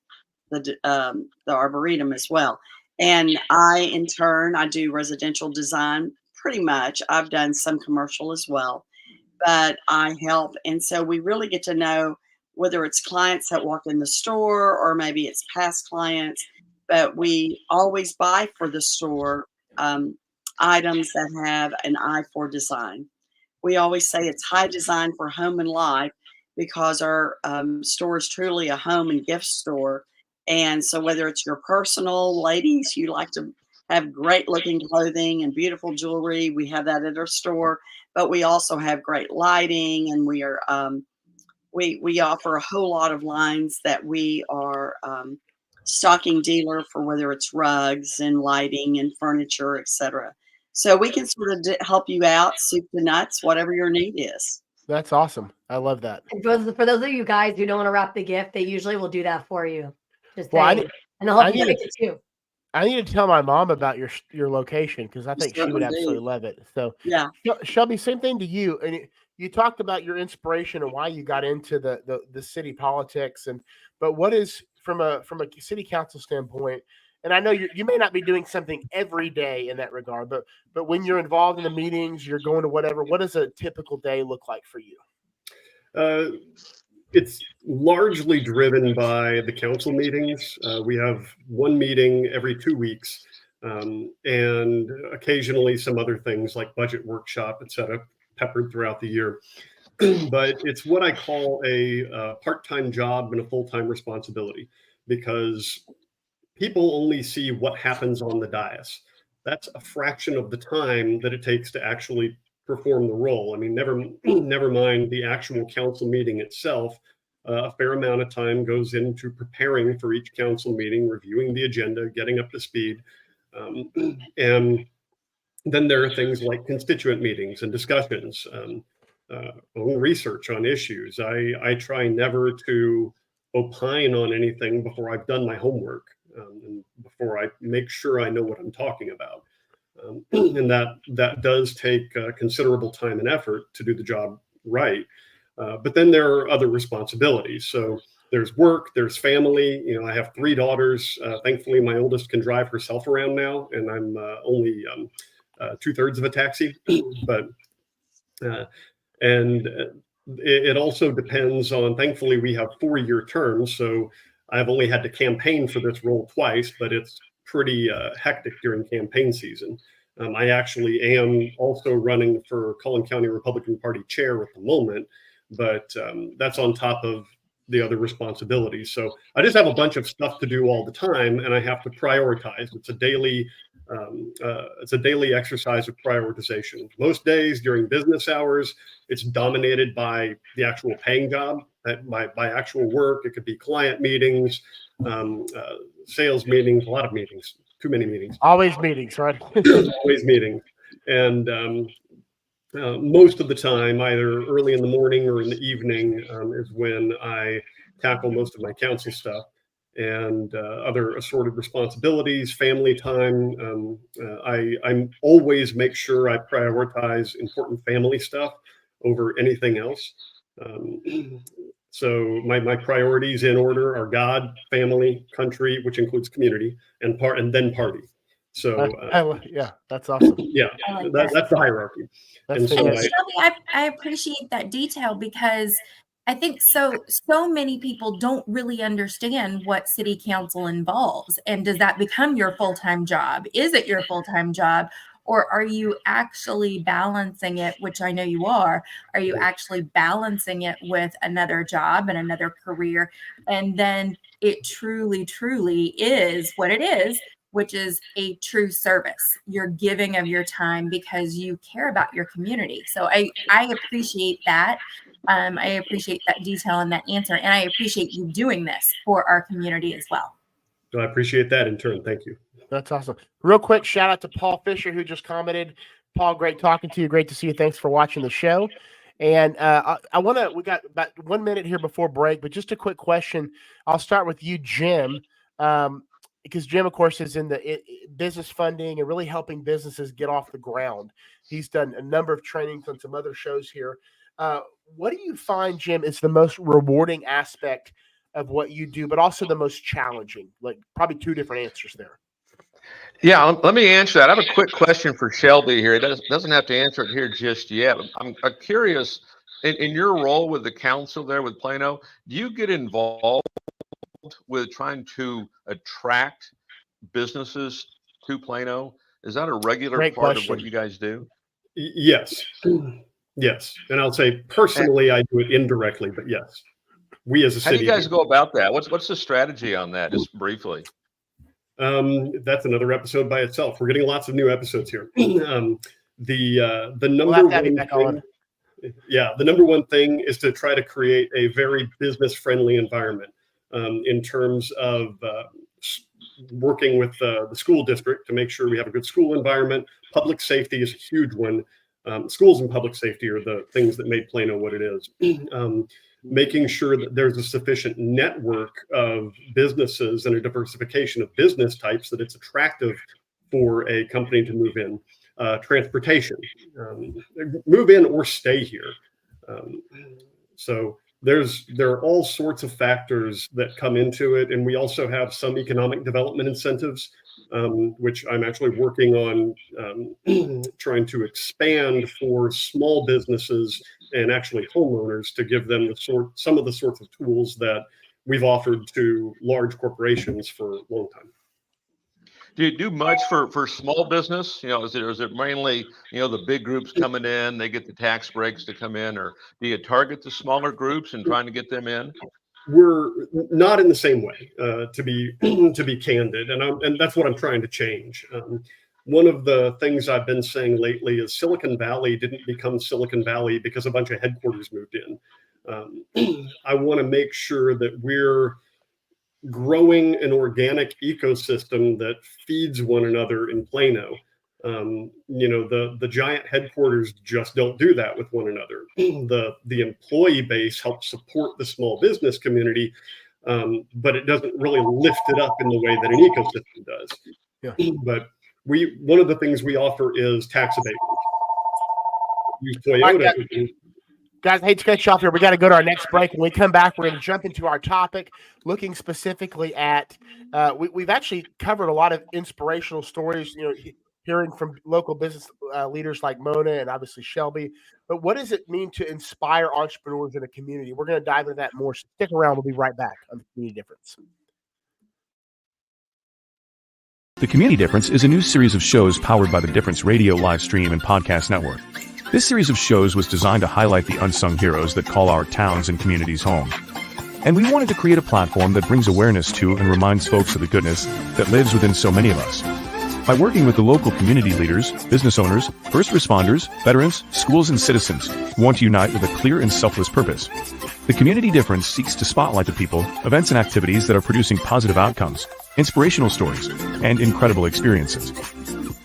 the Arboretum as well. And I, in turn, I do residential design pretty much. I've done some commercial as well. but I help. And so we really get to know whether it's clients that walk in the store or maybe it's past clients, but we always buy for the store items that have an eye for design. We always say it's high design for home and life because our store is truly a home and gift store. And so whether it's your personal, ladies, you like to have great looking clothing and beautiful jewelry, we have that at our store, but we also have great lighting, and we are we offer a whole lot of lines that we are stocking dealer for, whether it's rugs and lighting and furniture, etc. So we can sort of help you out, soup to nuts, whatever your need is. That's awesome. I love that. And for those of you guys who don't want to wrap the gift, they usually will do that for you. Just Well, saying. And they'll help you pick it too. I need to tell my mom about your location because I think she would certainly absolutely do. love it. So Yeah. Shelby, same thing to you. And you talked about your inspiration and why you got into the city politics, but what is from a city council standpoint? And I know you may not be doing something every day in that regard, but when you're involved in the meetings, you're going to whatever. What does a typical day look like for you? It's largely driven by the council meetings. We have one meeting every 2 weeks, and occasionally some other things like budget workshop, et cetera, peppered throughout the year. But it's what I call a part-time job and a full-time responsibility, because people only see what happens on the dais. That's a fraction of the time that it takes to actually perform the role. I mean, never mind the actual council meeting itself. A fair amount of time goes into preparing for each council meeting, reviewing the agenda, getting up to speed. And then there are things like constituent meetings and discussions, own research on issues. I try never to opine on anything before I've done my homework, and before I make sure I know what I'm talking about. And that does take considerable time and effort to do the job right. But then there are other responsibilities. So there's work, there's family. You know, I have 3 daughters. Thankfully, my oldest can drive herself around now, and I'm only 2/3 of a taxi. But it also depends on. Thankfully, we have 4-year terms, so I've only had to campaign for this role twice, but it's pretty hectic during campaign season. I actually am also running for Collin County Republican Party chair at the moment, but that's on top of the other responsibilities. So I just have a bunch of stuff to do all the time, and I have to prioritize. It's a daily exercise of prioritization. Most days during business hours, it's dominated by the actual paying job, by actual work. It could be client meetings, sales meetings, a lot of meetings, too many meetings. Always meetings, right? Always meetings. And most of the time, either early in the morning or in the evening, is when I tackle most of my council stuff and other assorted responsibilities, family time. I always make sure I prioritize important family stuff over anything else. So my priorities in order are God, family, country, which includes community, and then party. So yeah, that's awesome. Yeah, like that's the hierarchy. That's and so Shelby, I appreciate that detail, because I think so many people don't really understand what city council involves. And does that become your full-time job? Is it your full-time job? Or are you actually balancing it, which I know you are you actually balancing it with another job and another career? And then it truly, truly is what it is, which is a true service. You're giving of your time because you care about your community. So I appreciate that. I appreciate that detail and that answer. And I appreciate you doing this for our community as well. So I appreciate that in turn. Thank you. That's awesome. Real quick, shout out to Paul Fisher, who just commented. Paul, great talking to you. Great to see you. Thanks for watching the show. And we got about 1 minute here before break, but just a quick question. I'll start with you, Jim, because Jim, of course, is in the business funding and really helping businesses get off the ground. He's done a number of trainings on some other shows here. What do you find, Jim, is the most rewarding aspect of what you do, but also the most challenging? Like probably 2 different answers there. Yeah, let me answer that. I have a quick question for Shelby here. It doesn't have to answer it here just yet. I'm curious, In your role with the council there with Plano, do you get involved with trying to attract businesses to Plano? Is that a regular Great part of what question. you guys do? Yes. Yes. And I'll say personally, I do it indirectly, but yes, we as a How do city. you guys go about that? What's the strategy on that, just briefly? That's another episode by itself. We're getting lots of new episodes here. The We'll number have to have you one back thing, on. yeah, the number one thing is to try to create a very business friendly environment in terms of working with the school district to make sure we have a good school environment. Public safety is a huge one. Schools and public safety are the things that made Plano what it is. Making sure that there's a sufficient network of businesses and a diversification of business types that it's attractive for a company to move in. Transportation, move in or stay here. So there are all sorts of factors that come into it, and we also have some economic development incentives, which I'm actually working on trying to expand for small businesses and actually homeowners to give them some of the sorts of tools that we've offered to large corporations for a long time. Do you do much for small business? Is it mainly, the big groups coming in, they get the tax breaks to come in, or do you target the smaller groups and trying to get them in? We're not in the same way, to be candid, and that's what I'm trying to change. One of the things I've been saying lately is Silicon Valley didn't become Silicon Valley because a bunch of headquarters moved in. I want to make sure that we're growing an organic ecosystem that feeds one another in Plano. The giant headquarters just don't do that with one another. The employee base helps support the small business community, but it doesn't really lift it up in the way that an ecosystem does. Yeah. But one of the things we offer is tax abatement. Use Toyota. Guys, I hate to cut you off here. We got to go to our next break. When we come back, we're going to jump into our topic, looking specifically at we've actually covered a lot of inspirational stories, hearing from local business leaders like Mona and obviously Shelby. But what does it mean to inspire entrepreneurs in a community? We're going to dive into that more. So stick around. We'll be right back on the Community Difference. The Community Difference is a new series of shows powered by the Difference Radio live stream and podcast network. This series of shows was designed to highlight the unsung heroes that call our towns and communities home. And we wanted to create a platform that brings awareness to and reminds folks of the goodness that lives within so many of us. By working with the local community leaders, business owners, first responders, veterans, schools, and citizens, we want to unite with a clear and selfless purpose. The Community Difference seeks to spotlight the people, events, and activities that are producing positive outcomes, inspirational stories, and incredible experiences.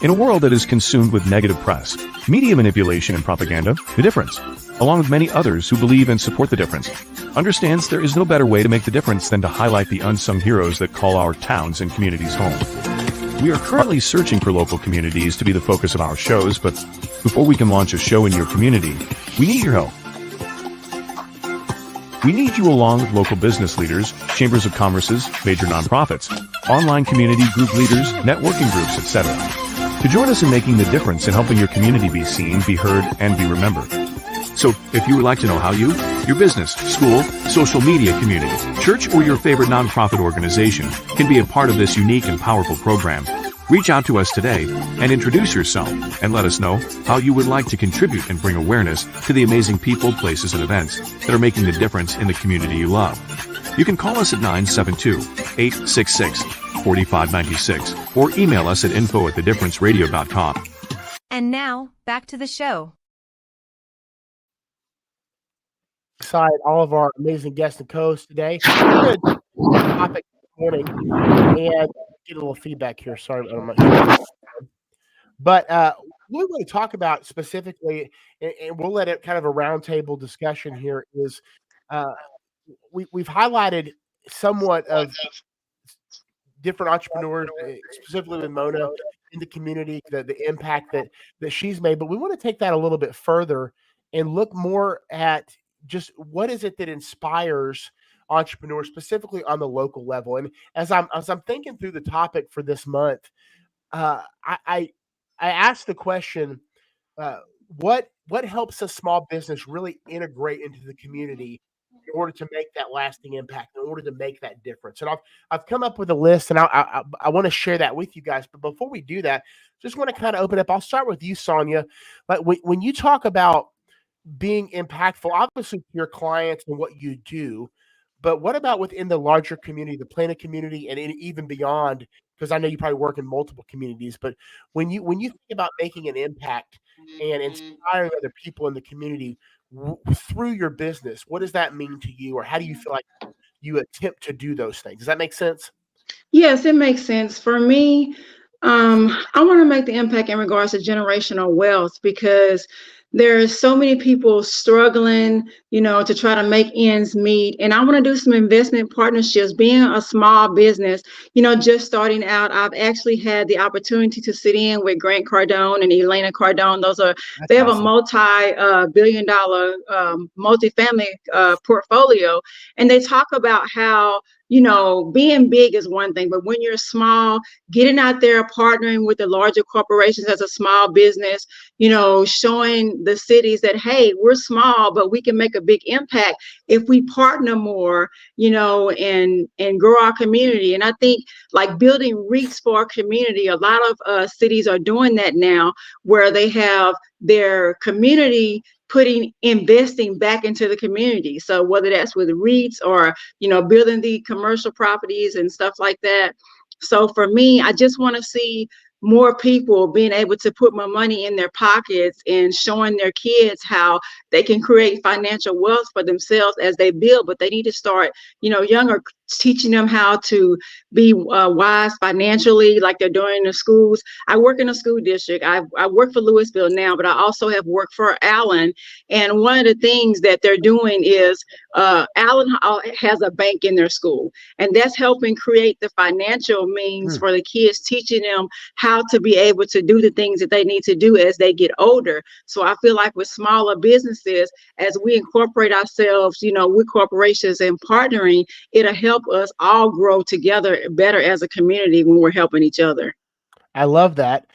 In a world that is consumed with negative press, media manipulation, and propaganda, The Difference, along with many others who believe and support The Difference, understands there is no better way to make the difference than to highlight the unsung heroes that call our towns and communities home. We are currently searching for local communities to be the focus of our shows, but before we can launch a show in your community, we need your help. We need you along with local business leaders, chambers of commerces, major nonprofits, online community group leaders, networking groups, etc. to join us in making the difference in helping your community be seen, be heard, and be remembered. So, if you would like to know how you, your business, school, social media community, church, or your favorite nonprofit organization can be a part of this unique and powerful program, reach out to us today and introduce yourself and let us know how you would like to contribute and bring awareness to the amazing people, places, and events that are making the difference in the community you love. You can call us at 972-866-4596 or email us at info@thedifferenceradio.com. And now, back to the show. Beside all of our amazing guests and co-hosts today, we're going to topic this morning and get a little feedback here. Sorry, I'm not sure. But what we want to talk about specifically, and we'll let it kind of a roundtable discussion here, is we've highlighted somewhat of different entrepreneurs, specifically with Mona in the community, the impact that she's made. But we want to take that a little bit further and look more at just what is it that inspires entrepreneurs, specifically on the local level. And as I'm thinking through the topic for this month, I asked the question, what helps a small business really integrate into the community in order to make that lasting impact, in order to make that difference? And I've come up with a list, and I want to share that with you guys. But before we do that, just want to kind of open up. I'll start with you, Sonia. Like when you talk about being impactful, obviously to your clients and what you do, but what about within the larger community, the Plano community, and even beyond? Because I know you probably work in multiple communities, but when you think about making an impact and inspiring other people in the community through your business, what does that mean to you, or how do you feel like you attempt to do those things? Does that make sense? Yes, it makes sense. For me, I want to make the impact in regards to generational wealth because there's so many people struggling, to try to make ends meet. And I want to do some investment partnerships. Being a small business, just starting out, I've actually had the opportunity to sit in with Grant Cardone and Elena Cardone. They have awesome. a multi-billion-dollar multifamily portfolio, and they talk about how being big is one thing, but when you're small, getting out there, partnering with the larger corporations as a small business, showing the cities that, hey, we're small, but we can make a big impact if we partner more, and grow our community. And I think like building REITs for our community, a lot of cities are doing that now, where they have their community investing back into the community. So whether that's with REITs or, building the commercial properties and stuff like that. So for me, I just want to see more people being able to put more money in their pockets and showing their kids how they can create financial wealth for themselves as they build, but they need to start, younger, teaching them how to be wise financially, like they're doing in the schools. I work in a school district. I work for Louisville now, but I also have worked for Allen. And one of the things that they're doing is Allen has a bank in their school, and that's helping create the financial means for the kids, teaching them how to be able to do the things that they need to do as they get older. So I feel like with smaller businesses, as we incorporate ourselves, with corporations and partnering, it'll help us all grow together better as a community when we're helping each other. I love that.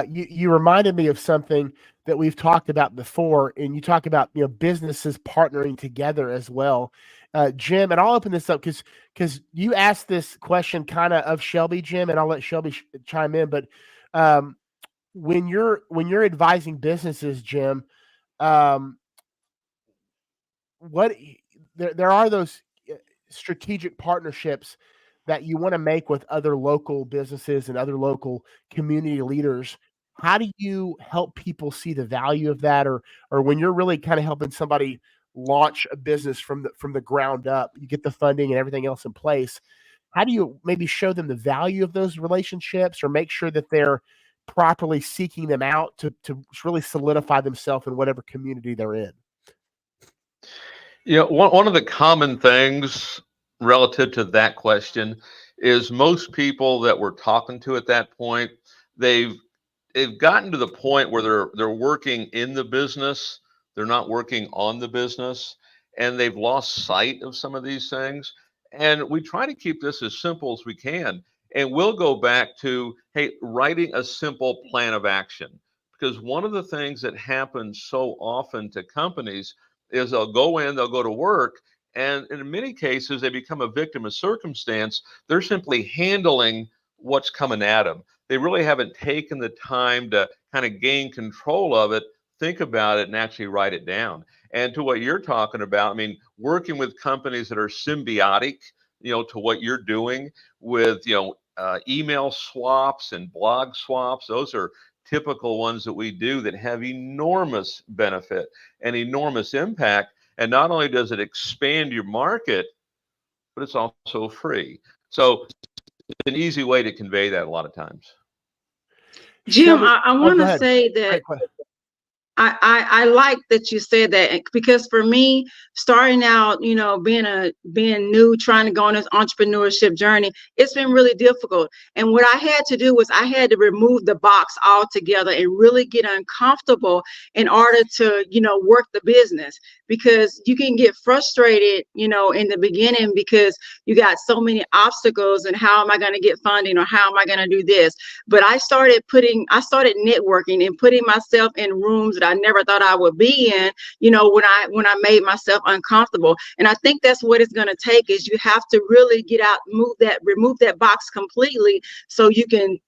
You reminded me of something that we've talked about before, and you talk about businesses partnering together as well. Jim, and I'll open this up because you asked this question kind of Shelby, Jim, and I'll let Shelby chime in. But when you're advising businesses, Jim, what there are those strategic partnerships that you want to make with other local businesses and other local community leaders. How do you help people see the value of that, or when you're really kind of helping somebody launch a business from the ground up, you get the funding and everything else in place? How do you maybe show them the value of those relationships, or make sure that they're properly seeking them out to really solidify themselves in whatever community they're in? One of the common things relative to that question is most people that we're talking to at that point, they've gotten to the point where they're working in the business, they're not working on the business, and they've lost sight of some of these things. And we try to keep this as simple as we can. And we'll go back to, hey, writing a simple plan of action. Because one of the things that happens so often to companies is they'll go to work, and in many cases, they become a victim of circumstance. They're simply handling what's coming at them. They really haven't taken the time to kind of gain control of it, think about it, and actually write it down. And to what you're talking about, I mean, working with companies that are symbiotic, to what you're doing with, email swaps and blog swaps, those are typical ones that we do that have enormous benefit and enormous impact. And not only does it expand your market, but it's also free. So it's an easy way to convey that a lot of times. Jim, I want to say that I like that you said that, because for me, starting out, being new, trying to go on this entrepreneurship journey, it's been really difficult. And what I had to do was I had to remove the box altogether and really get uncomfortable in order to, work the business, because you can get frustrated, in the beginning because you got so many obstacles and how am I going to get funding, or how am I going to do this? But I started networking and putting myself in rooms that I never thought I would be in, when I made myself uncomfortable. And I think that's what it's going to take, is you have to really get out, remove that box completely, so you can,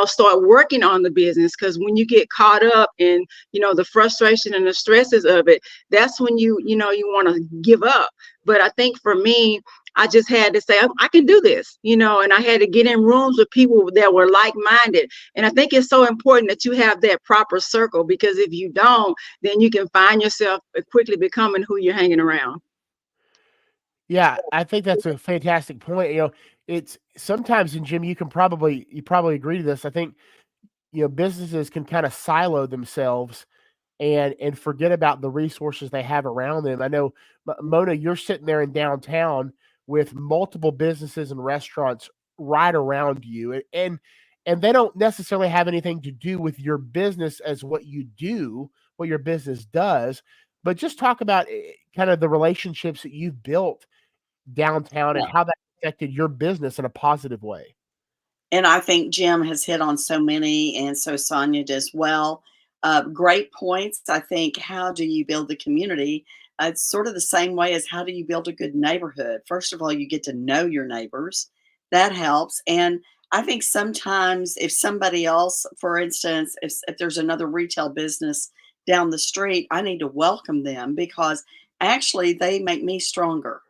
start working on the business. Because when you get caught up in, the frustration and the stresses of it, that's when you want to give up. But I think for me, I just had to say, I can do this, and I had to get in rooms with people that were like-minded. And I think it's so important that you have that proper circle, because if you don't, then you can find yourself quickly becoming who you're hanging around. Yeah, I think that's a fantastic point. It's sometimes, and Jim, you probably agree to this. I think, businesses can kind of silo themselves and forget about the resources they have around them. I know, Mona, you're sitting there in downtown with multiple businesses and restaurants right around you, and they don't necessarily have anything to do with your business as what you do, what your business does. But just talk about kind of the relationships that you've built downtown and how that affected your business in a positive way. And I think Jim has hit on so many, and so Sonia does well. Great points. I think, how do you build the community? It's sort of the same way as, how do you build a good neighborhood? First of all, you get to know your neighbors. That helps. And I think sometimes if somebody else, for instance, if there's another retail business down the street, I need to welcome them, because actually they make me stronger.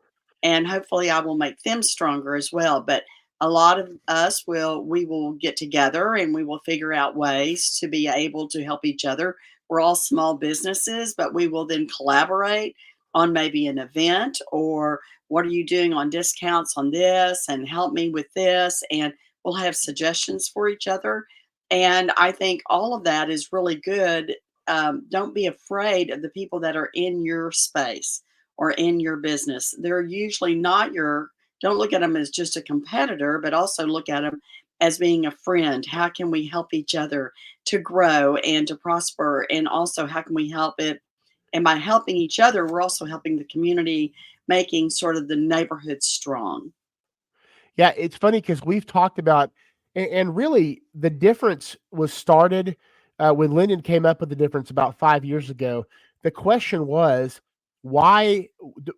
And hopefully I will make them stronger as well. But a lot of us we will get together and we will figure out ways to be able to help each other. We're all small businesses, but we will then collaborate on maybe an event, or what are you doing on discounts on this, and help me with this, and we'll have suggestions for each other. And I think all of that is really good. Don't be afraid of the people that are in your space or in your business. They're usually not don't look at them as just a competitor, but also look at them as being a friend. How can we help each other to grow and to prosper? And also, how can we help it? And by helping each other, we're also helping the community, making sort of the neighborhood strong. Yeah, it's funny because we've talked about, and really the difference was started when Lyndon came up with the difference about 5 years ago. The question was, why,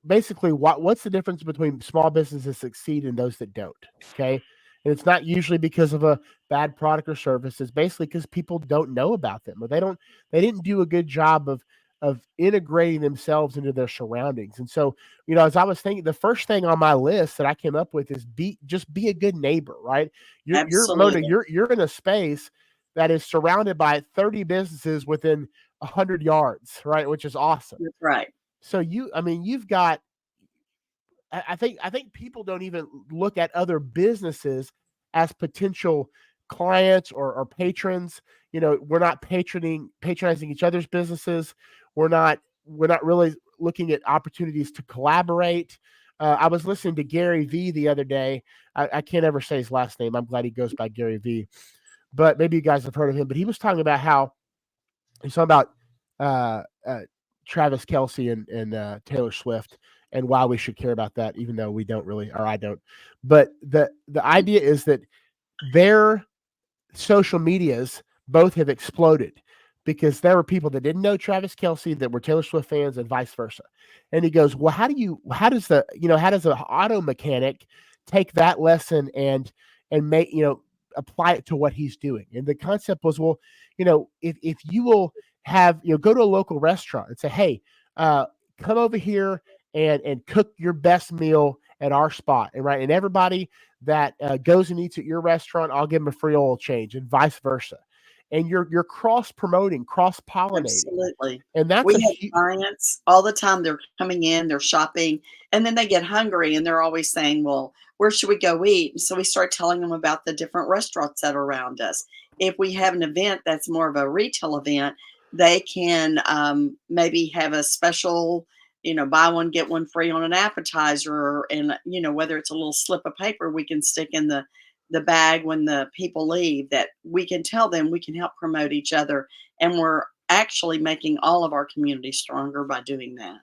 basically, what's the difference between small businesses that succeed and those that don't? Okay. And it's not usually because of a bad product or service. It's basically because people don't know about them, or they didn't do a good job of integrating themselves into their surroundings. And so, as I was thinking, the first thing on my list that I came up with is just be a good neighbor, right? You're Mona, Absolutely. you're in a space that is surrounded by 30 businesses within 100 yards, right? Which is awesome. That's right. So you've got, I think people don't even look at other businesses as potential clients or patrons. We're not patronizing each other's businesses. We're not really looking at opportunities to collaborate. I was listening to Gary V the other day. I can't ever say his last name. I'm glad he goes by Gary V. But maybe you guys have heard of him. But he was talking about how he's talking about Travis Kelce and Taylor Swift, and why we should care about that, even though we don't really, or I don't. But the idea is that their social medias both have exploded, because there were people that didn't know Travis Kelce that were Taylor Swift fans, and vice versa. And he goes, well, how does an auto mechanic take that lesson and make, apply it to what he's doing? And the concept was, well, if you will have, go to a local restaurant and say, hey, come over here and cook your best meal at our spot. And right. And everybody that goes and eats at your restaurant, I'll give them a free oil change, and vice versa. And you're cross promoting, cross pollinating. Absolutely. And that's we have clients all the time. They're coming in, they're shopping, and then they get hungry, and they're always saying, well, where should we go eat? And so we start telling them about the different restaurants that are around us. If we have an event that's more of a retail event, they can maybe have a special, buy one, get one free on an appetizer. And, whether it's a little slip of paper we can stick in the bag when the people leave, that we can tell them we can help promote each other. And we're actually making all of our community stronger by doing that.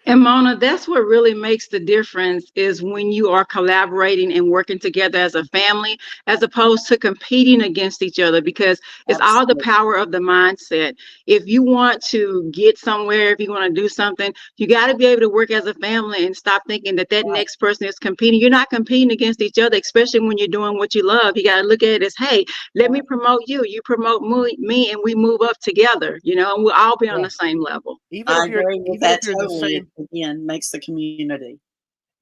And Mona, that's what really makes the difference is when you are collaborating and working together as a family, as opposed to competing against each other, because it's all the power of the mindset. If you want to get somewhere, if you want to do something, you got to be able to work as a family and stop thinking that next person is competing. You're not competing against each other, especially when you're doing what you love. You got to look at it as, hey, let me promote you. You promote me, and we move up together, and we'll all be on the same level. I agree with that totally. It again makes the community.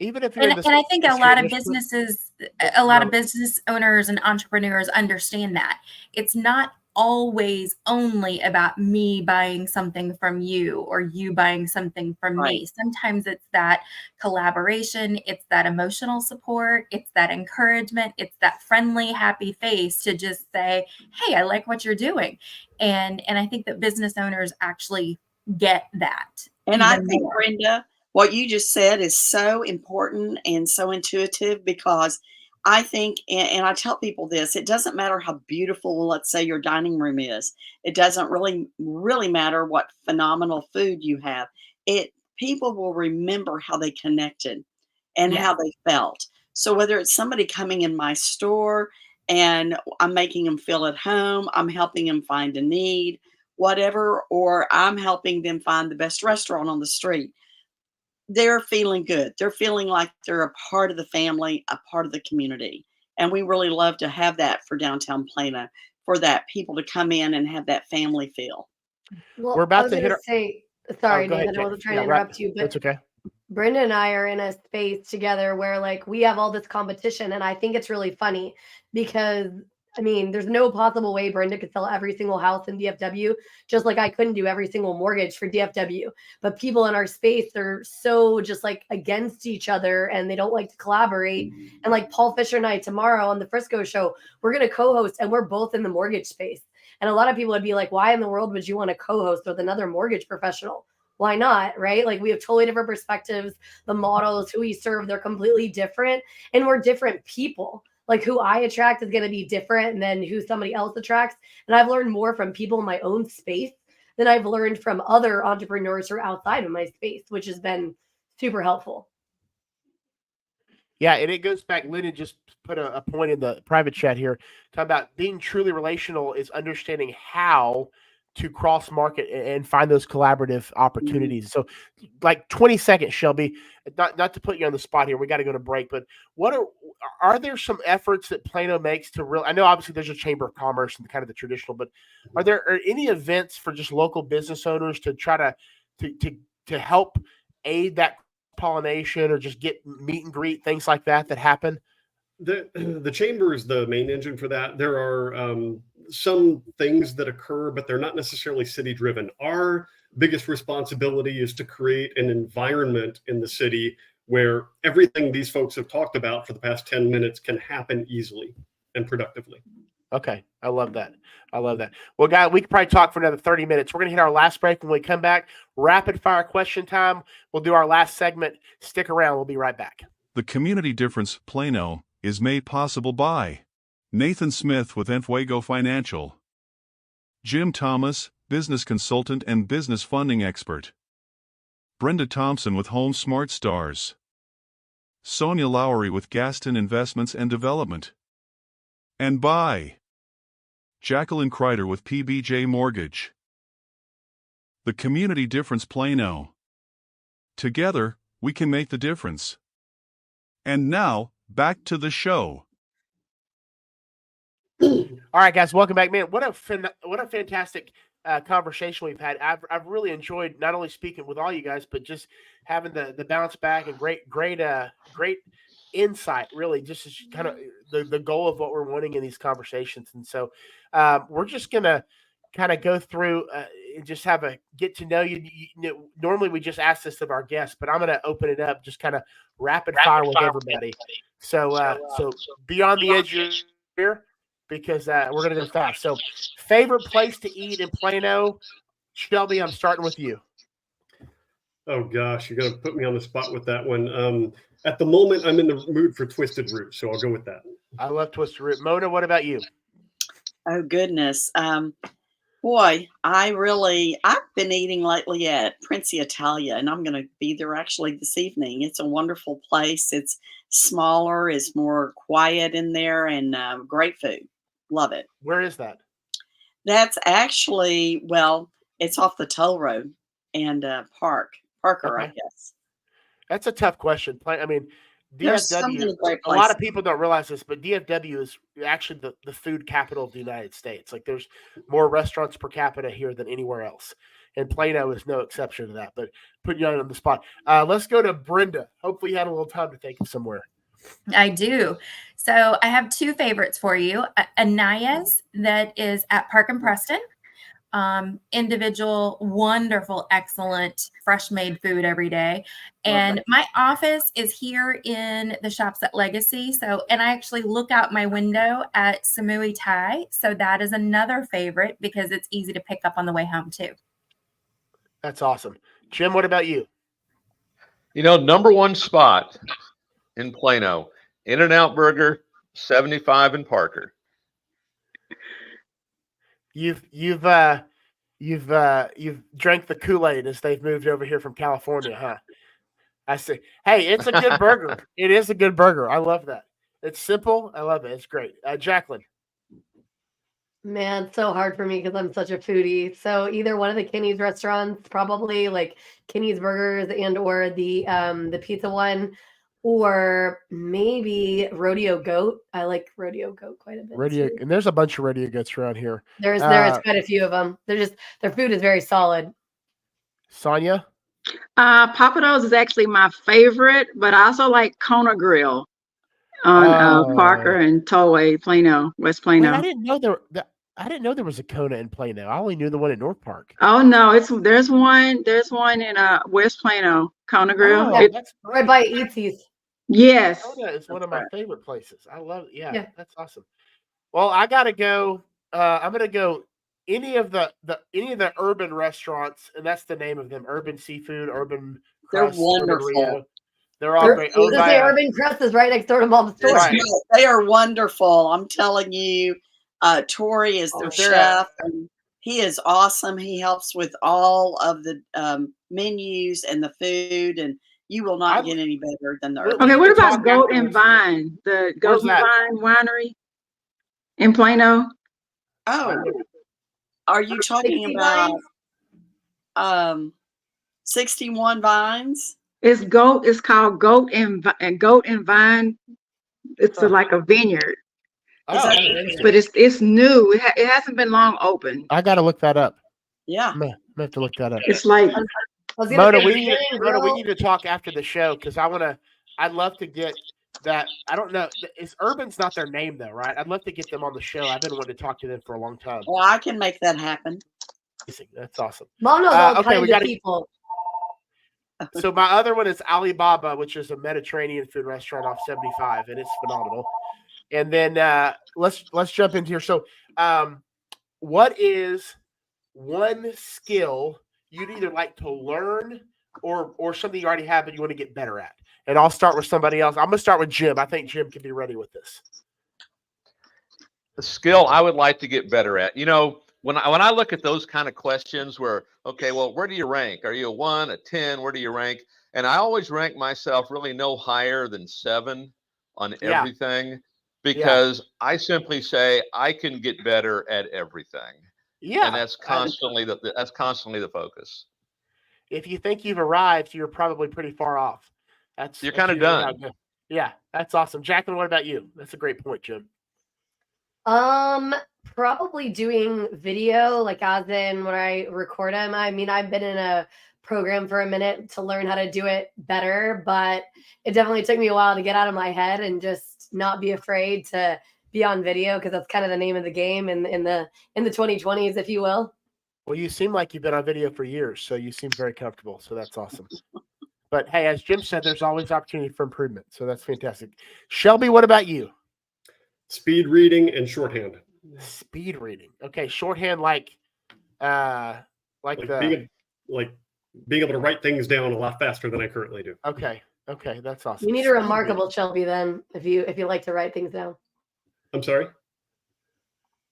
Even if you're and I think a lot of businesses, a lot of business owners and entrepreneurs understand that it's not always only about me buying something from you or you buying something from me. Sometimes it's that collaboration, it's that emotional support, it's that encouragement, it's that friendly, happy face to just say, hey, I like what you're doing. And I think that business owners actually get that. And I think, Brenda, what you just said is so important and so intuitive, because I think, and I tell people this, it doesn't matter how beautiful, let's say, your dining room is. It doesn't really matter what phenomenal food you have. People will remember how they connected and how they felt. So whether it's somebody coming in my store and I'm making them feel at home, I'm helping them find a need, whatever, or I'm helping them find the best restaurant on the street, they're feeling good. They're feeling like they're a part of the family, a part of the community. And we really love to have that for downtown Plano, for that people to come in and have that family feel. Well, we're about to hit sorry, Nathan, I wasn't trying to interrupt you, but it's okay. Brenda and I are in a space together where we have all this competition, and I think it's really funny because there's no possible way Brenda could sell every single house in DFW, just like I couldn't do every single mortgage for DFW. But people in our space are so just against each other, and they don't like to collaborate. And like Paul Fisher and I tomorrow on the Frisco show, we're going to co-host, and we're both in the mortgage space. And a lot of people would be like, why in the world would you want to co-host with another mortgage professional? Why not, right? We have totally different perspectives. The models, who we serve, they're completely different. And we're different people. Who I attract is going to be different than who somebody else attracts. And I've learned more from people in my own space than I've learned from other entrepreneurs who are outside of my space, which has been super helpful. Yeah, and it goes back. Lyndon just put a point in the private chat here, talking about being truly relational is understanding how to cross market and find those collaborative opportunities. So 20 seconds, Shelby, not to put you on the spot here. We got to go to break, but are there some efforts that Plano makes to I know obviously there's a Chamber of Commerce and kind of the traditional, but are there any events for just local business owners to try to help aid that pollination or just get meet and greet, things like that happen? The chamber is the main engine for that. There are some things that occur, but they're not necessarily city driven. Our biggest responsibility is to create an environment in the city where everything these folks have talked about for the past 10 minutes can happen easily and productively. Okay. I love that. Well, guys, we could probably talk for another 30 minutes. We're going to hit our last break. When we come back, rapid fire question time. We'll do our last segment. Stick around. We'll be right back. The Community Difference Plano is made possible by Nathan Smith with Entwego Financial, Jim Thomas, business consultant and business funding expert, Brenda Thompson with Home Smart Stars, Sonia Lowry with Gaston Investments and Development, and by Jacqueline Kreider with PBJ Mortgage. The Community Difference Plano. Together, we can make the difference. And now, back to the show. All right, guys, welcome back, man. What a fantastic conversation we've had. I've really enjoyed not only speaking with all you guys, but just having the bounce back and great insight. Really, just as kind of the goal of what we're wanting in these conversations. And so, we're just gonna kind of go through and just have a get to know you. Normally, we just ask this of our guests, but I'm gonna open it up, just kind of rapid fire with everybody. So be on the edge here, because we're going to go fast. So, favorite place to eat in Plano? Shelby, I'm starting with you. Oh, gosh, you're going to put me on the spot with that one. At the moment, I'm in the mood for Twisted Root, so I'll go with that. I love Twisted Root. Mona, what about you? Oh, goodness. Boy, I've been eating lately at Princi Italia, and I'm going to be there actually this evening. It's a wonderful place. It's smaller, it's more quiet in there, and great food. Love it. Where is that? That's actually, well, it's off the toll road and Parker, I Okay. guess. That's a tough question. I mean, There's so DFW, many great a lot places. of people don't realize this, but DFW is actually the food capital of the United States. Like there's more restaurants per capita here than anywhere else. And Plano is no exception to that, but putting you on the spot. Let's go to Brenda. Hopefully you had a little time to think of somewhere. I do. So I have two favorites for you. Anaya's that is at Park and Preston. Individual, wonderful, excellent, fresh made food every day. And my office is here in the shops at Legacy. So, and I actually look out my window at Samui Thai. So that is another favorite because it's easy to pick up on the way home too. That's awesome. Jim, what about you? You know, number one spot in Plano, In-N-Out Burger, 75 in Parker. You've drank the Kool-Aid as they've moved over here from California, huh? I see. Hey, it's a good burger. It is a good burger. I love that. It's simple. I love it. It's great. Jacqueline. Man, it's so hard for me because I'm such a foodie. So either one of the Kinney's restaurants, probably like Kinney's Burgers and or the pizza one, or maybe Rodeo Goat. I like Rodeo Goat quite a bit. Rodeo, too. and there's a bunch of rodeo goats around here. There's quite a few of them. Their food is very solid. Sonia? Papa Do's is actually my favorite, but I also like Kona Grill on Parker and Tollway, Plano, West Plano. Wait, I didn't know there was a Kona in Plano. I only knew the one at North Park. Oh no, there's one in West Plano, Kona Grill. Yeah, that's right by Eatsy's. Yes. Kona is one of my favorite places. I love it. Yeah, that's awesome. Well, I gotta go. I'm gonna go any of the urban restaurants, and that's the name of them: Urban Seafood, Urban Crust, They're wonderful. Urban Rio. They're all great. Urban Crust is right next door to Mom's store. Right. They are wonderful. I'm telling you, Tori is their chef, and he is awesome. He helps with all of the menus and the food, and you will not get any better than the Urban. Okay, what about Goat and Vine? The Goat and Vine Winery in Plano? Oh, are you talking about 61 Vines? It's called Goat and Vine. It's like a vineyard. But it's new. It hasn't been long open. I got to look that up. Yeah, I'm gonna have to look that up. It's like Mona, we need to talk after the show because I'd love to get that. I don't know. Urban's not their name though, right? I'd love to get them on the show. I've been wanting to talk to them for a long time. Well, I can make that happen. That's awesome. Mom knows all kinds of people. So my other one is Alibaba, which is a Mediterranean food restaurant off 75, and it's phenomenal. And then let's jump into here. So, what is one skill you'd either like to learn or something you already have but you want to get better at? And I'll start with somebody else. I'm going to start with Jim. I think Jim can be ready with this. The skill I would like to get better at. You know, when I look at those kind of questions where, okay, well, where do you rank? Are you a 1, a 10? Where do you rank? And I always rank myself really no higher than 7 on everything because I simply say I can get better at everything. Yeah. And that's constantly the focus. If you think you've arrived, you're probably pretty far off. You're kind of done. Yeah, that's awesome. Jacqueline, what about you? That's a great point, Jim. Probably doing video, like as in when I record them. I mean, I've been in a program for a minute to learn how to do it better, but it definitely took me a while to get out of my head and just not be afraid to be on video because that's kind of the name of the game in the 2020s, if you will. Well, you seem like you've been on video for years, so you seem very comfortable. So that's awesome. But hey, as Jim said, there's always opportunity for improvement. So that's fantastic. Shelby, what about you? Speed reading and shorthand. Speed reading. Okay, shorthand like being able to write things down a lot faster than I currently do. Okay, that's awesome. You need a remarkable Shelby then, if you like to write things down. I'm sorry?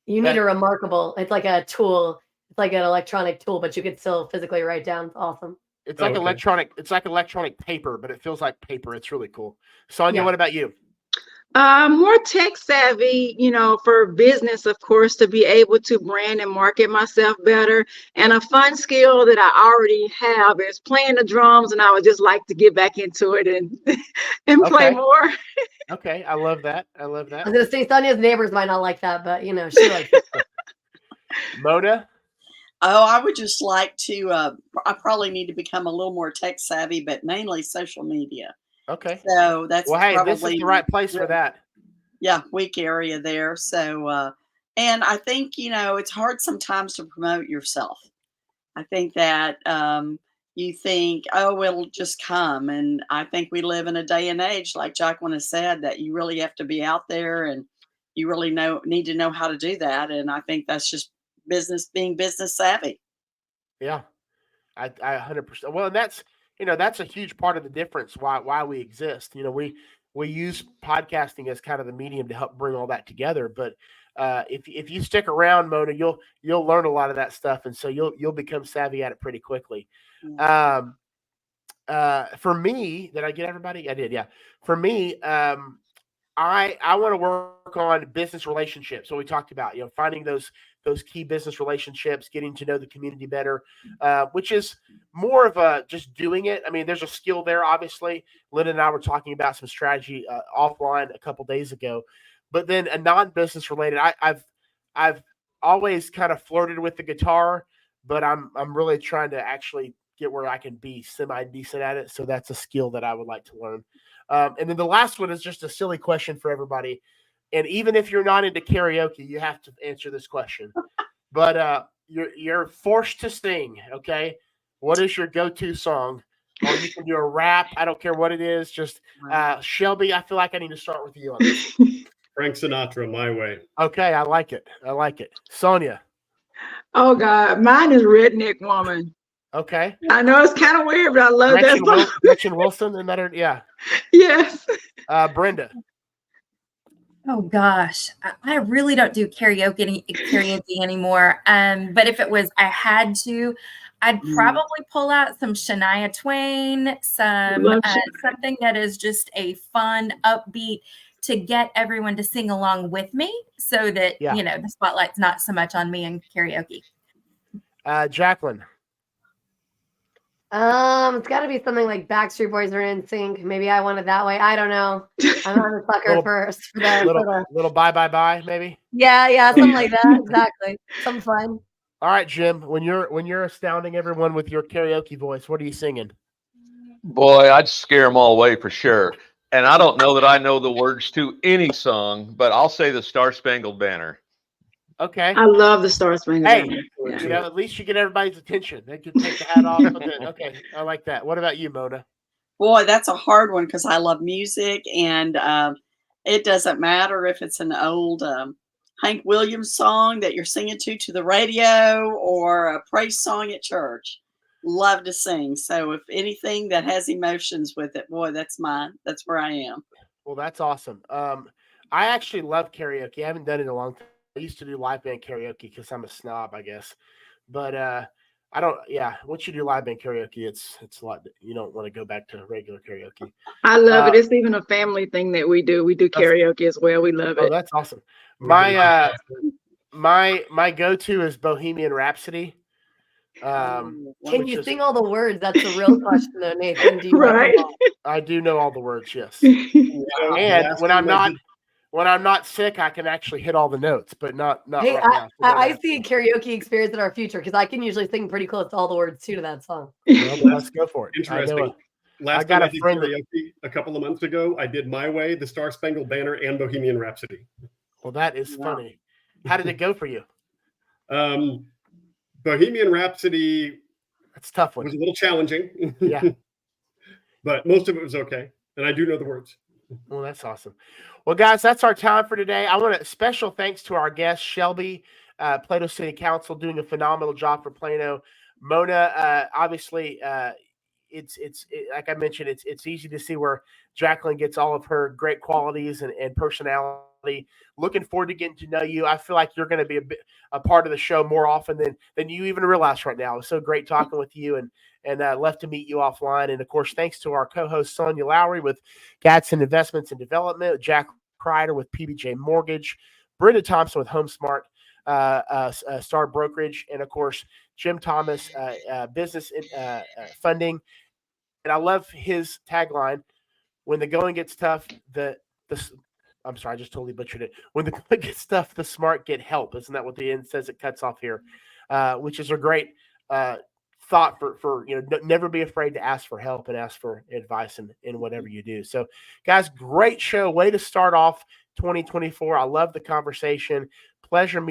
You need a remarkable. It's like a tool. It's like an electronic tool, but you could still physically write down. It's awesome. It's like electronic. It's like electronic paper, but it feels like paper. It's really cool. Sonia, what about you? More tech savvy, for business, of course, to be able to brand and market myself better. And a fun skill that I already have is playing the drums, and I would just like to get back into it and play more. Okay, I love that. I love that. I was gonna say Sonia's neighbors might not like that, but she likes it. Mona? Oh, I would just like to, I probably need to become a little more tech savvy, but mainly social media. Okay. So that's probably this is the right place for that. Yeah, weak area there. So, and I think, it's hard sometimes to promote yourself. I think that you think, oh, it'll just come. And I think we live in a day and age, like Jacqueline has said, that you really have to be out there and you really need to know how to do that. And I think that's just being business savvy. Yeah, I 100%. Well, and that's a huge part of the difference why we exist. We use podcasting as kind of the medium to help bring all that together. But if you stick around, Mona, you'll learn a lot of that stuff, and so you'll become savvy at it pretty quickly. For me, did I get everybody? I did, yeah. For me, I want to work on business relationships. So we talked about, finding those key business relationships, getting to know the community better, which is more of a just doing it. I mean, there's a skill there, obviously. Lynn and I were talking about some strategy offline a couple days ago, but then a non-business related, I've always kind of flirted with the guitar, but I'm really trying to actually get where I can be semi-decent at it. So that's a skill that I would like to learn. And then the last one is just a silly question for everybody. And even if you're not into karaoke, you have to answer this question. But you're forced to sing, okay? What is your go-to song? Or you can do a rap. I don't care what it is. Just Shelby, I feel like I need to start with you on this. Frank Sinatra, My Way. Okay, I like it. Sonia. Oh, God. Mine is Redneck Woman. Okay. I know it's kind of weird, but I love that song. Gretchen Wilson, and that, yeah. Yes. Brenda. Oh gosh, I really don't do karaoke anymore. But if I had to, I'd probably pull out some Shania Twain, something that is just a fun, upbeat to get everyone to sing along with me, so that the spotlight's not so much on me in karaoke. Jacqueline. It's got to be something like Backstreet Boys or NSYNC. Maybe I want it that way. I don't know. I'm not a sucker first. Little bye bye bye, maybe. Yeah, something like that. Exactly. Some fun. All right, Jim. When you're astounding everyone with your karaoke voice, what are you singing? Boy, I'd scare them all away for sure. And I don't know that I know the words to any song, but I'll say the Star Spangled Banner. Okay. I love the Star Spangled Banner. Yeah. At least you get everybody's attention. They can take the hat off. Okay, I like that. What about you, Mona? Boy, that's a hard one because I love music, and it doesn't matter if it's an old Hank Williams song that you're singing to the radio or a praise song at church. Love to sing. So if anything that has emotions with it, boy, that's mine. That's where I am. Well, that's awesome. I actually love karaoke. I haven't done it in a long time. I used to do live band karaoke because I'm a snob, I guess. But I don't. Yeah, once you do live band karaoke, it's a lot. You don't want to go back to regular karaoke. I love it. It's even a family thing that we do. We do karaoke as well. We love it. Oh, that's awesome. My go-to is Bohemian Rhapsody. Can you sing all the words? That's the real question, though, Nathan. Do you right? I do know all the words. Yes. And when I'm not sick, I can actually hit all the notes, but not hey, right now. I see a karaoke experience in our future because I can usually sing pretty close to all the words to that song. Well, let's go for it. Interesting. Last time I did karaoke a couple of months ago, I did My Way, the Star Spangled Banner, and Bohemian Rhapsody. Well, that is funny. How did it go for you? Bohemian Rhapsody. That's a tough one. Was a little challenging. Yeah. But most of it was okay. And I do know the words. Well, that's awesome. Well, guys, that's our time for today. I want special thanks to our guest, Shelby, Plano City Council, doing a phenomenal job for Plano. Mona, obviously, it's like I mentioned, it's easy to see where Jacqueline gets all of her great qualities and personality Looking forward to getting to know you. I feel like you're going to be a part of the show more often than you even realize right now. It's so great talking with you, and love to meet you offline. And of course, thanks to our co-host Sonia Lowry with Gadsden Investments and Development, Jack Kreider with PBJ Mortgage, Brenda Thompson with HomeSmart Star Brokerage, and of course Jim Thomas, Business Funding. And I love his tagline: "When the going gets tough, I'm sorry, I just totally butchered it. When the going gets tough, the smart get help." Isn't that what the end says? It cuts off here, which is a great thought for never be afraid to ask for help and ask for advice in whatever you do. So, guys, great show. Way to start off 2024. I love the conversation. Pleasure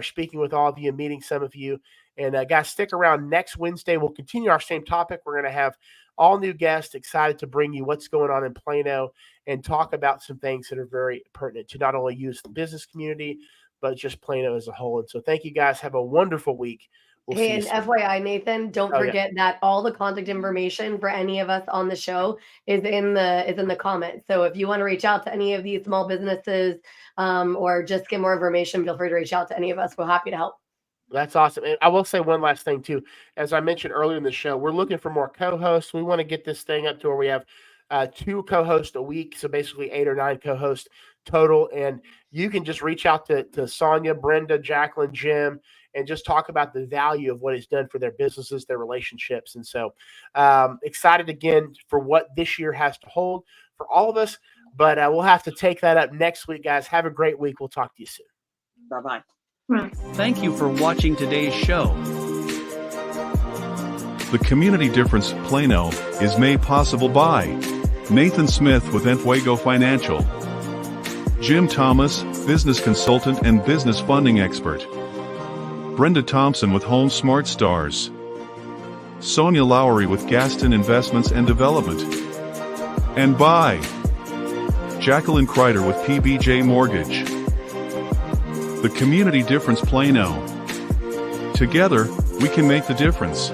speaking with all of you and meeting some of you. And guys, stick around next Wednesday. We'll continue our same topic. We're going to have all new guests, excited to bring you what's going on in Plano and talk about some things that are very pertinent to not only use the business community, but just Plano as a whole. And so thank you guys. Have a wonderful week. We'll Hey, and FYI, Nathan, don't forget that all the contact information for any of us on the show is in the comments. So if you want to reach out to any of these small businesses or just get more information, feel free to reach out to any of us. We're happy to help. That's awesome. And I will say one last thing too. As I mentioned earlier in the show, we're looking for more co-hosts. We want to get this thing up to where we have 2 co-hosts a week. So basically 8 or 9 co-hosts total. And you can just reach out to Sonia, Brenda, Jacqueline, Jim, and just talk about the value of what it's done for their businesses, their relationships. And so excited again for what this year has to hold for all of us. But we'll have to take that up next week, guys. Have a great week. We'll talk to you soon. Bye-bye. Thank you for watching today's show. The Community Difference Plano is made possible by Nathan Smith with Entwego Financial, Jim Thomas, business consultant and business funding expert, Brenda Thompson with Home Smart Stars, Sonia Lowry with Gadsden Investments and Development, and by Jacqueline Kreider with PBJ Mortgage. The Community Difference Plano. Together, we can make the difference.